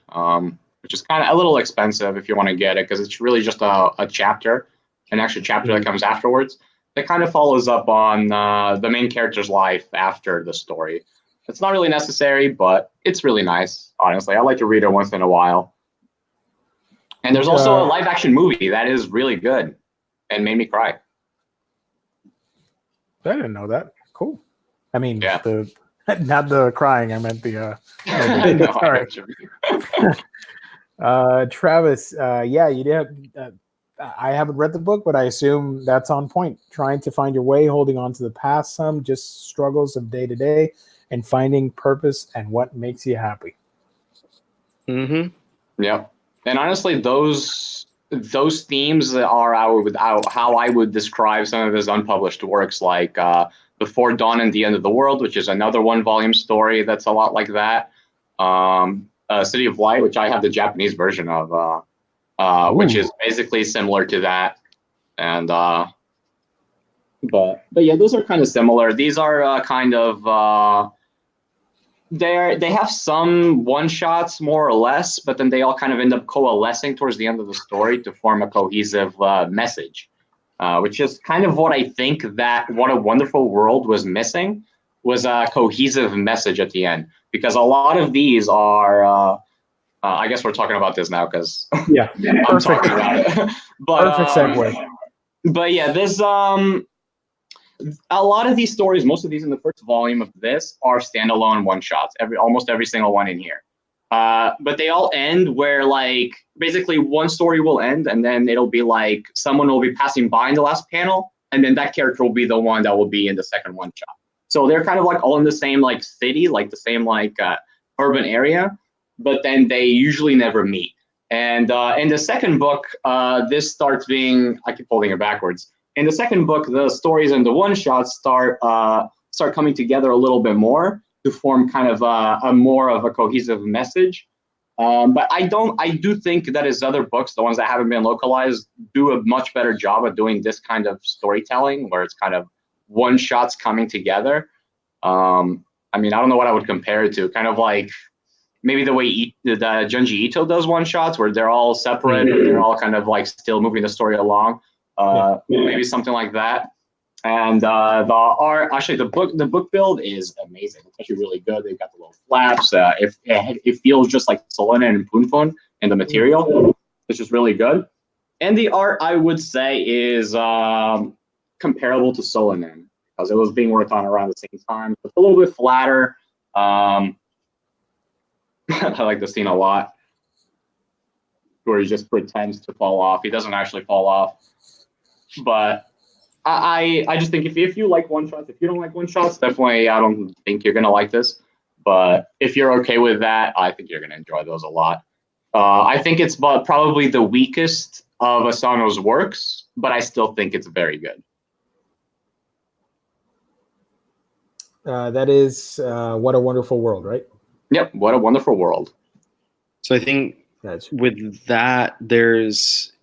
which is kind of a little expensive if you want to get it because it's really just a chapter, an extra chapter that comes afterwards. That kind of follows up on the main character's life after the story. It's not really necessary, but it's really nice, honestly. I like to read it once in a while. And there's also a live-action movie that is really good and made me cry. I didn't know that. Cool. I mean, yeah. Not the crying. I meant the. Sorry. Travis, yeah, you did. I haven't read the book, but I assume that's on point. Trying to find your way, holding on to the past, some just struggles of day to day, and finding purpose and what makes you happy. Mm-hmm. Yeah, and honestly, those themes are how I would describe some of his unpublished works, like Before Dawn and the End of the World, which is another 1-volume story that's a lot like that. City of Light, which I have the Japanese version of. Which is basically similar to that, and but yeah, those are kind of similar. These are kind of they have some one shots more or less, but then they all kind of end up coalescing towards the end of the story to form a cohesive message, which is kind of what I think that What a Wonderful World was missing, was a cohesive message at the end, because a lot of these are. I guess we're talking about this now because yeah, I'm talking about it. But, perfect segue. But yeah, there's a lot of these stories. Most of these in the first volume of this are standalone one shots. Almost every single one in here. But they all end where like basically one story will end, and then it'll be like someone will be passing by in the last panel, and then that character will be the one that will be in the second one shot. So they're kind of like all in the same like city, like the same like urban area. But then they usually never meet. And in the second book, this starts being, I keep holding it backwards. In the second book, the stories and the one-shots start coming together a little bit more to form kind of a more of a cohesive message. But I do think that his other books, the ones that haven't been localized, do a much better job of doing this kind of storytelling where it's kind of one-shots coming together. I mean, I don't know what I would compare it to. Kind of like maybe the way the Junji Ito does one shots, where they're all separate, and they're all kind of like still moving the story along. Maybe something like that. And the art, actually, the book build is amazing. It's actually really good. They've got the little flaps. It feels just like Solanin and Punpun in the material, which is really good. And the art, I would say, is comparable to Solanin because it was being worked on around the same time. It's a little bit flatter. I like the scene a lot where he just pretends to fall off. He doesn't actually fall off. But I just think if you like one shots, if you don't like one shots, definitely I don't think you're gonna like this. But if you're okay with that, I think you're gonna enjoy those a lot. I think it's probably the weakest of Asano's works, but I still think it's very good. That is What a Wonderful World, right? Yep, What a Wonderful World. So I think with that, there's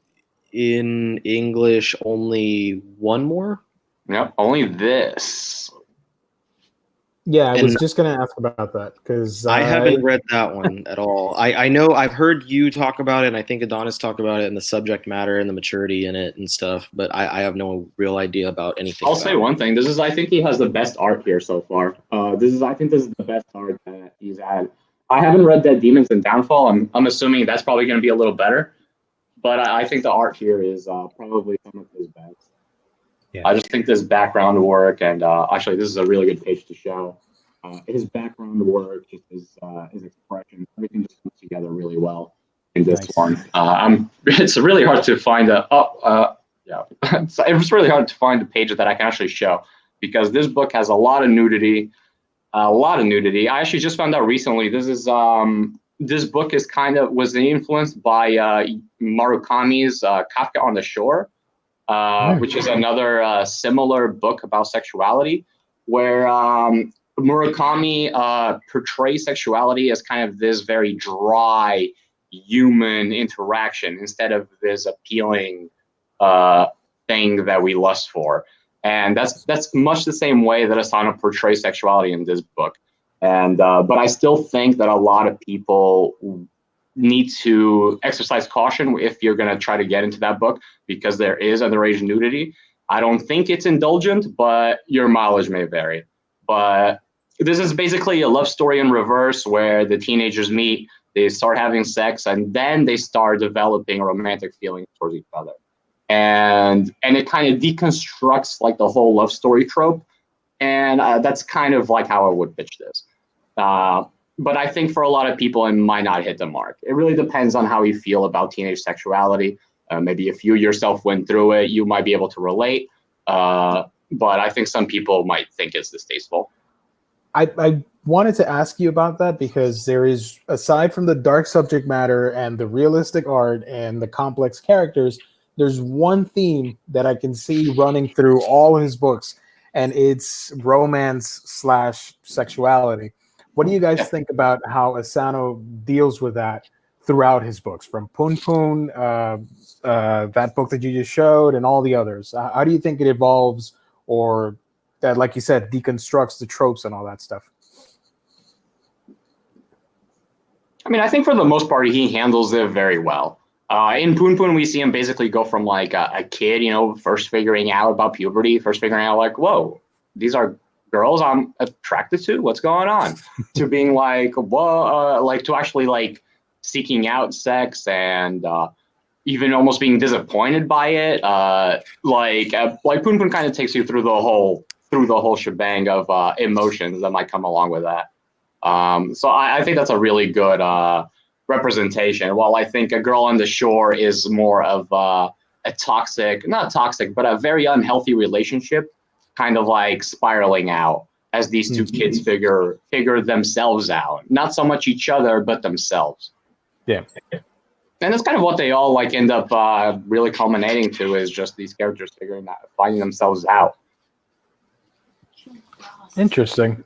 in English only one more. Yep, only this. Yeah, I was And just gonna ask about that because I haven't read that one at all. I know I've heard you talk about it, and I think Adonis talked about it and the subject matter and the maturity in it and stuff, but I have no real idea about anything I'll about say it. one thing. I think he has the best art here so far. I think this is the best art that he's had. I haven't read Dead Demons and Downfall. I'm assuming that's probably going to be a little better, but I think the art here is probably some of his best. Yeah. I just think this background work, and actually, this is a really good page to show. His background work, just his expression, everything just comes together really well in this Nice. one. It's really hard to find it's really hard to find a page that I can actually show because this book has a lot of nudity, I actually just found out recently. This book was influenced by Murakami's Kafka on the Shore, which is another similar book about sexuality, where Murakami portrays sexuality as kind of this very dry human interaction instead of this appealing thing that we lust for. And that's much the same way that Asano portrays sexuality in this book. And but I still think that a lot of people need to exercise caution if you're going to try to get into that book because there is underage nudity. I don't think it's indulgent, but your mileage may vary. But this is basically a love story in reverse where the teenagers meet, they start having sex, and then they start developing romantic feelings towards each other. And it kind of deconstructs like the whole love story trope. And that's kind of like how I would pitch this. But I think for a lot of people, it might not hit the mark. It really depends on how you feel about teenage sexuality. Maybe if you yourself went through it, you might be able to relate. But I think some people might think it's distasteful. I wanted to ask you about that because there is, aside from the dark subject matter and the realistic art and the complex characters, there's one theme that I can see running through all his books, and it's romance / sexuality. What do you guys think about how Asano deals with that throughout his books, from Pun Pun, that book that you just showed, and all the others? How do you think it evolves, or that, like you said, deconstructs the tropes and all that stuff? I mean, I think for the most part, he handles it very well. In Poon Poon, we see him basically go from like a kid, first figuring out about puberty, first figuring out like, whoa, these are girls I'm attracted to. What's going on? To being like, whoa, like to actually like seeking out sex and even almost being disappointed by it. Like Poon Poon kind of takes you through the whole shebang of emotions that might come along with that. So I think that's a really good representation. While I think A Girl on the Shore is more of a toxic, not toxic, but a very unhealthy relationship, kind of like spiraling out as these two kids figure themselves out. Not so much each other, but themselves. Yeah. And that's kind of what they all like end up really culminating to, is just these characters finding themselves out. Interesting.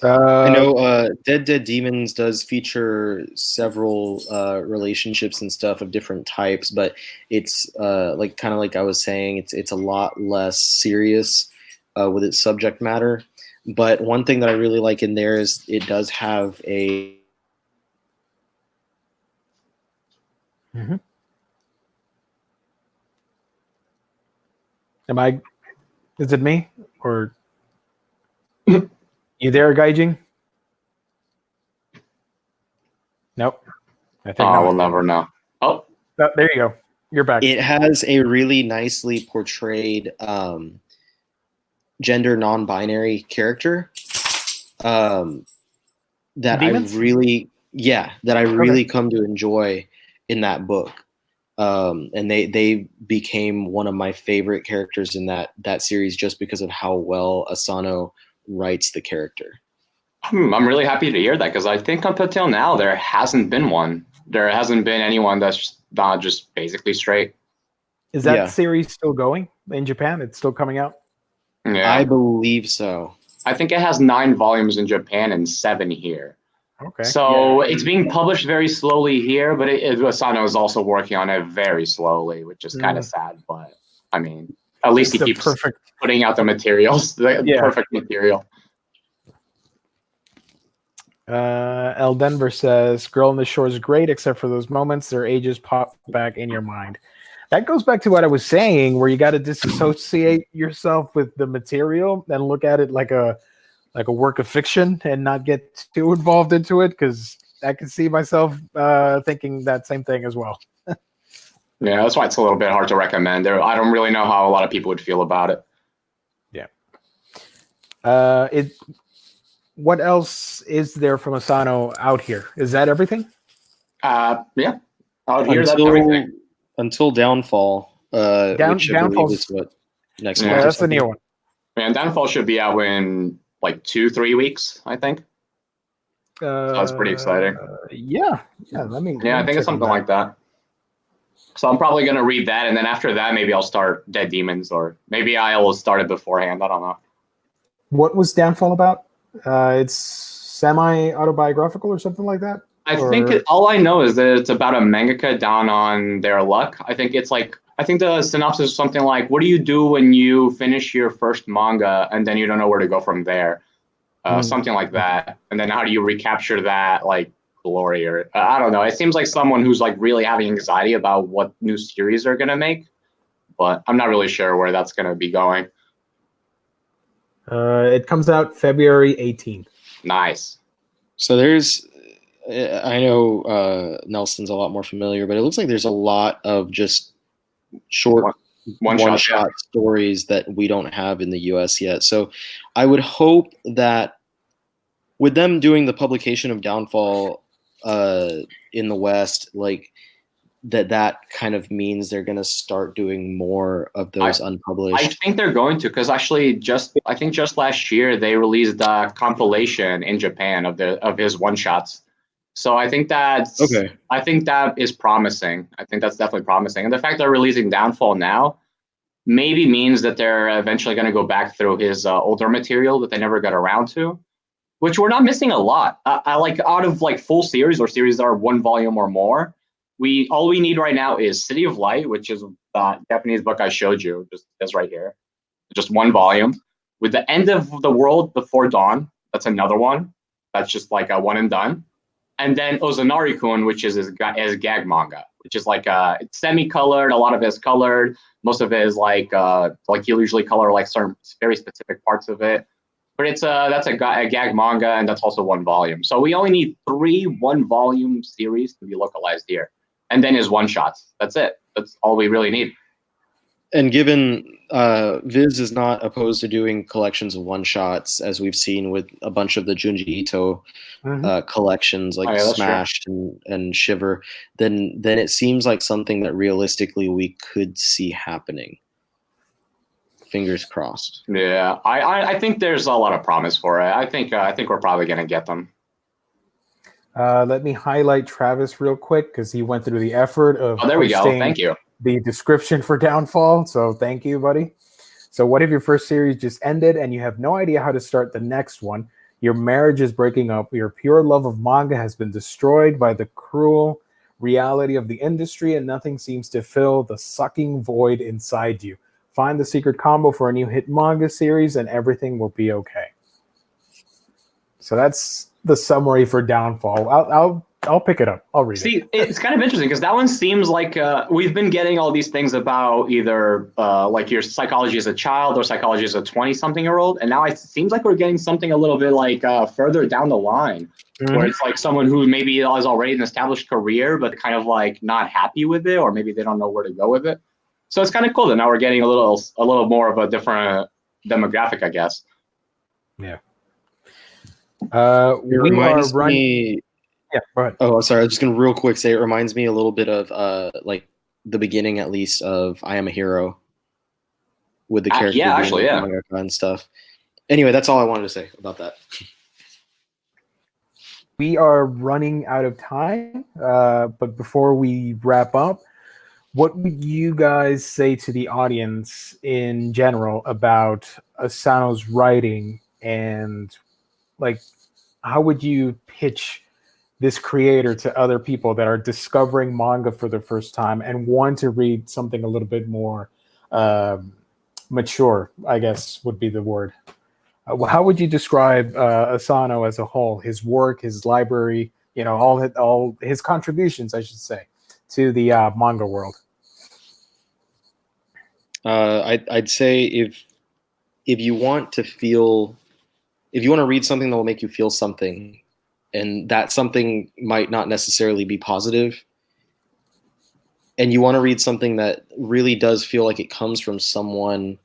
I know Dead Demons does feature several relationships and stuff of different types, but it's like kind of like I was saying, it's a lot less serious with its subject matter. But one thing that I really like in there is it does have a Is it me or you there, Gaijin? Nope. I think We'll never know. Oh, there you go. You're back. It has a really nicely portrayed gender non-binary character that Demons? I really come to enjoy in that book. And they became one of my favorite characters in that series just because of how well Asano writes the character. I'm really happy to hear that, because I think up until now there hasn't been one. There hasn't been anyone that's not just basically straight. Is that series still going in Japan? It's still coming out? Yeah, I believe so. I think it has 9 volumes in Japan and 7 here. Okay. So it's being published very slowly here, but Asano is also working on it very slowly, which is kind of sad. But I mean, At least It's he the keeps perfect. putting out the materials, the Yeah. perfect material. L. Denver says, "Girl on the Shore is great, except for those moments their ages pop back in your mind." That goes back to what I was saying, where you got to disassociate yourself with the material and look at it like a work of fiction and not get too involved into it, because I can see myself thinking that same thing as well. Yeah, that's why it's a little bit hard to recommend. I don't really know how a lot of people would feel about it. Yeah. What else is there from Asano out here? Is that everything? Yeah, out here, that's everything. Until Downfall, which I believe is what next Yeah, month. Yeah, or that's the something. new one. Man, Downfall should be out in like 2-3 weeks, I think. So that's pretty exciting. Yeah. Let me. Yeah, I think it's something like that. So I'm probably gonna read that, and then after that, maybe I'll start Dead Demons, or maybe I'll start it beforehand. I don't know. What was Downfall about? It's semi-autobiographical or something like that? I think all I know is that it's about a mangaka down on their luck. I think the synopsis is something like, "What do you do when you finish your first manga and then you don't know where to go from there?" Something like that. And then how do you recapture that like glory, or I don't know. It seems like someone who's like really having anxiety about what new series they're gonna make, but I'm not really sure where that's gonna be going. It comes out February 18th. Nice. So I know Nelson's a lot more familiar, but it looks like there's a lot of just short one-shot stories that we don't have in the US yet. So I would hope that with them doing the publication of Downfall in the West, like that kind of means they're going to start doing more of those unpublished. I think they're going to, because actually I think just last year they released a compilation in Japan of his one-shots. So I think that is promising. I think that's definitely promising. And the fact they're releasing Downfall now maybe means that they're eventually going to go back through his older material that they never got around to, which we're not missing a lot. I like, out of like full series or series that are 1 volume or more, all we need right now is City of Light, which is the Japanese book I showed you, just is right here, just 1 volume. With The End of the World Before Dawn, that's another one. That's just like a one and done. And then Ozanari-kun, which is his gag manga, which is like it's semi-colored. A lot of it is colored. Most of it is like he'll usually color like certain very specific parts of it. But that's a gag manga, and that's also 1 volume. So we only need 3 1-volume series to be localized here, and then his one-shots. That's it. That's all we really need. And given Viz is not opposed to doing collections of one-shots, as we've seen with a bunch of the Junji Ito collections, like Smashed and Shiver, then it seems like something that realistically we could see happening. Fingers crossed. Yeah, I think there's a lot of promise for it. I think we're probably gonna get them. Let me highlight Travis real quick, because he went through the effort of there we go. Thank you. The description for Downfall. So thank you, buddy. So what if your first series just ended and you have no idea how to start the next one? Your marriage is breaking up. Your pure love of manga has been destroyed by the cruel reality of the industry, and nothing seems to fill the sucking void inside you. Find the secret combo for a new hit manga series and everything will be okay. So that's the summary for Downfall. I'll pick it up. I'll read it. See, it's kind of interesting because that one seems like we've been getting all these things about either like your psychology as a child or psychology as a 20-something-year-old, and now it seems like we're getting something a little bit like further down the line, where it's like someone who maybe has already an established career but kind of like not happy with it, or maybe they don't know where to go with it. So it's kind of cool that now we're getting a little more of a different demographic, I guess. Yeah. We are running. Yeah, go ahead. Oh, sorry. I was just gonna real quick say it reminds me a little bit of like the beginning, at least, of I Am a Hero, with the character and stuff. Anyway, that's all I wanted to say about that. We are running out of time, but before we wrap up, what would you guys say to the audience in general about Asano's writing, and like, how would you pitch this creator to other people that are discovering manga for the first time and want to read something a little bit more mature, I guess would be the word. How would you describe Asano as a whole? His work, his library, all his contributions, I should say, to the manga world. I'd say if you want to feel, if you want to read something that will make you feel something, and that something might not necessarily be positive, and you want to read something that really does feel like it comes from someone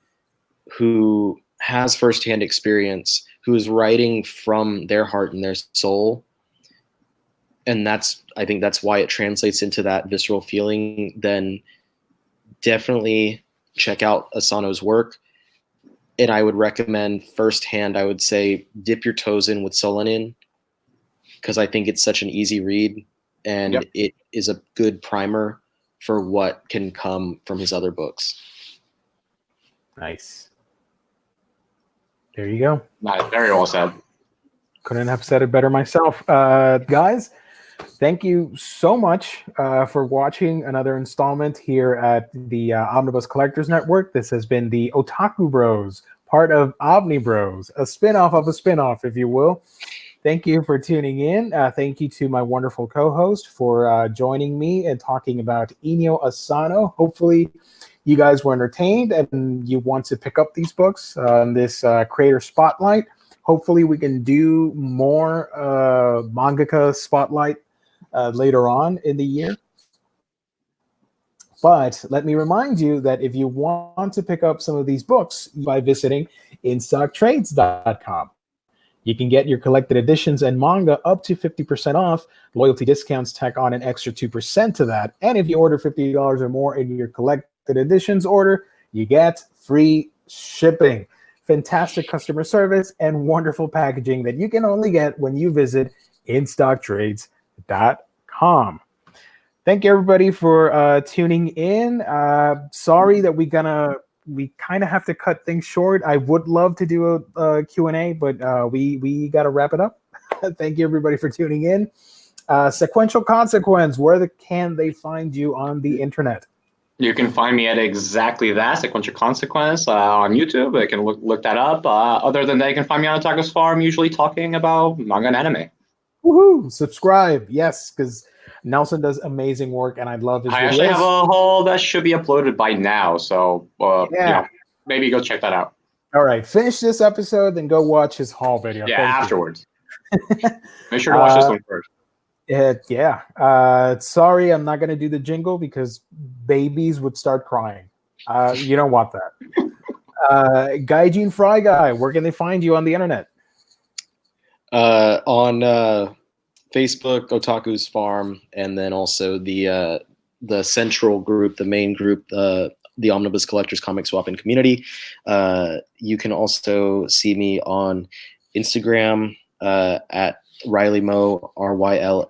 who has firsthand experience, who is writing from their heart and their soul, and I think that's why it translates into that visceral feeling, then definitely check out Asano's work. And I would recommend firsthand, I would say dip your toes in with Solanin, because I think it's such an easy read, and Yep. it is a good primer for what can come from his other books. Nice. There you go. Nice. Very well said. Couldn't have said it better myself. Guys, thank you so much for watching another installment here at the Omnibus Collectors Network. This has been the Otaku Bros, part of Omni Bros, a spinoff of a spinoff, if you will. Thank you for tuning in. Thank you to my wonderful co-host for joining me and talking about Inio Asano. Hopefully, you guys were entertained and you want to pick up these books on this creator spotlight. Hopefully, we can do more mangaka spotlight later on in the year. But let me remind you that if you want to pick up some of these books by visiting InStockTrades.com, you can get your collected editions and manga up to 50% off. Loyalty discounts tack on an extra 2% to that. And if you order $50 or more in your collected editions order, you get free shipping. Fantastic customer service and wonderful packaging that you can only get when you visit InStockTrades.com. Thank you, everybody, for tuning in. Sorry that we kind of have to cut things short. I would love to do a Q&A, but we got to wrap it up. Thank you, everybody, for tuning in. Sequential Consequence, where can they find you on the internet? You can find me at exactly that, Sequential Consequence, on YouTube. You can look that up. Other than that, you can find me on Otaku's Farm, usually talking about manga and anime. Woohoo! Subscribe, yes, because Nelson does amazing work, and I love his videos. I actually have a whole that should be uploaded by now, so maybe go check that out. All right, finish this episode, then go watch his haul video. Yeah, afterwards. Make sure to watch this one first. Sorry, I'm not going to do the jingle because babies would start crying. You don't want that. Gaijin Fry Guy, where can they find you on the internet? On Facebook, Otaku's Farm, and then also the central group, the main group, the Omnibus Collectors Comic Swapping Community. You can also see me on Instagram at Riley Mo, RYLEYM0.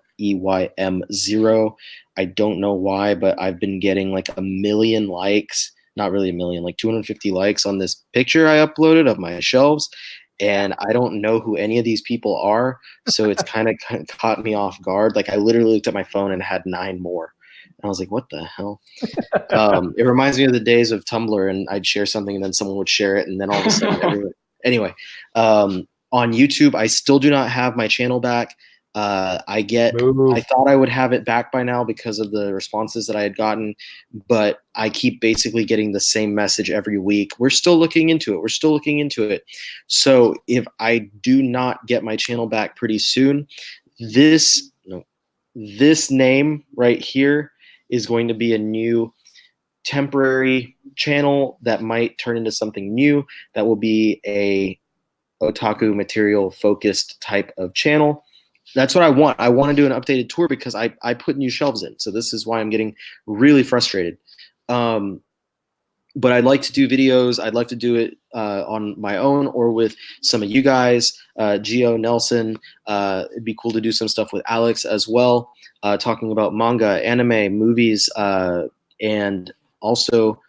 I don't know why, but I've been getting like 1 million likes. Not really 1 million, like 250 likes on this picture I uploaded of my shelves. And I don't know who any of these people are, so it's kind of caught me off guard. Like I literally looked at my phone and had 9 more. And I was like, what the hell? It reminds me of the days of Tumblr, and I'd share something and then someone would share it, and then all of a sudden everyone... Anyway, on YouTube, I still do not have my channel back. I thought I would have it back by now because of the responses that I had gotten, but I keep basically getting the same message every week. We're still looking into it. So if I do not get my channel back pretty soon, this name right here is going to be a new temporary channel that might turn into something new that will be a otaku material focused type of channel. That's what I want. I want to do an updated tour because I put new shelves in. So this is why I'm getting really frustrated. But I'd like to do videos. I'd like to do it on my own or with some of you guys, Gio, Nelson. It'd be cool to do some stuff with Alex as well, talking about manga, anime, movies, and also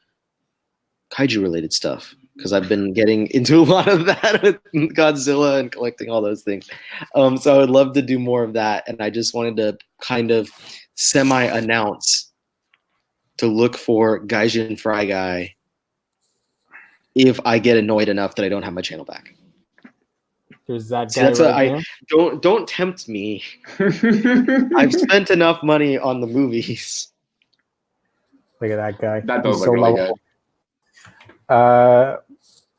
kaiju-related stuff. Because I've been getting into a lot of that with Godzilla and collecting all those things. So I would love to do more of that. And I just wanted to kind of semi-announce to look for Gaijin Fry Guy if I get annoyed enough that I don't have my channel back. There's that See, guy that's right there. don't tempt me. I've spent enough money on the movies. Look at that guy. That does He's look so really lovable.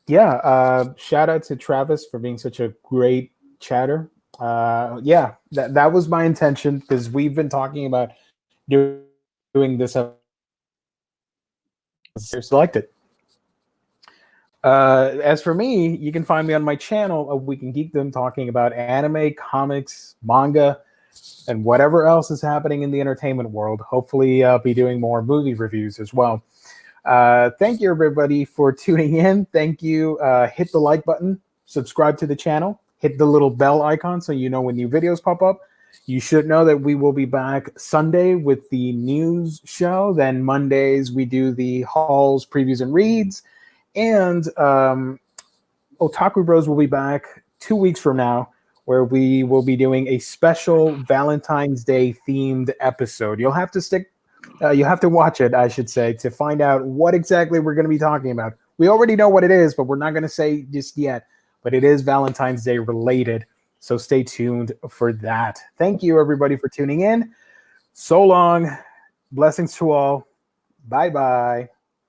good. Shout out to Travis for being such a great chatter. That was my intention, because we've been talking about doing this. Selected. As for me, you can find me on my channel of We Can Geekdom, talking about anime, comics, manga, and whatever else is happening in the entertainment world. Hopefully, I'll be doing more movie reviews as well. Thank you, everybody, for tuning in. Thank you. Hit the like button, subscribe to the channel, hit the little bell icon so you know when new videos pop up. You should know that we will be back Sunday with the news show. Then Mondays, we do the hauls, previews, and reads. And Otaku Bros will be back 2 weeks from now, where we will be doing a special Valentine's Day themed episode. You'll have to watch it, I should say, to find out what exactly we're going to be talking about. We already know what it is, but we're not going to say just yet. But it is Valentine's Day related, so stay tuned for that. Thank you, everybody, for tuning in. So long. Blessings to all. Bye-bye.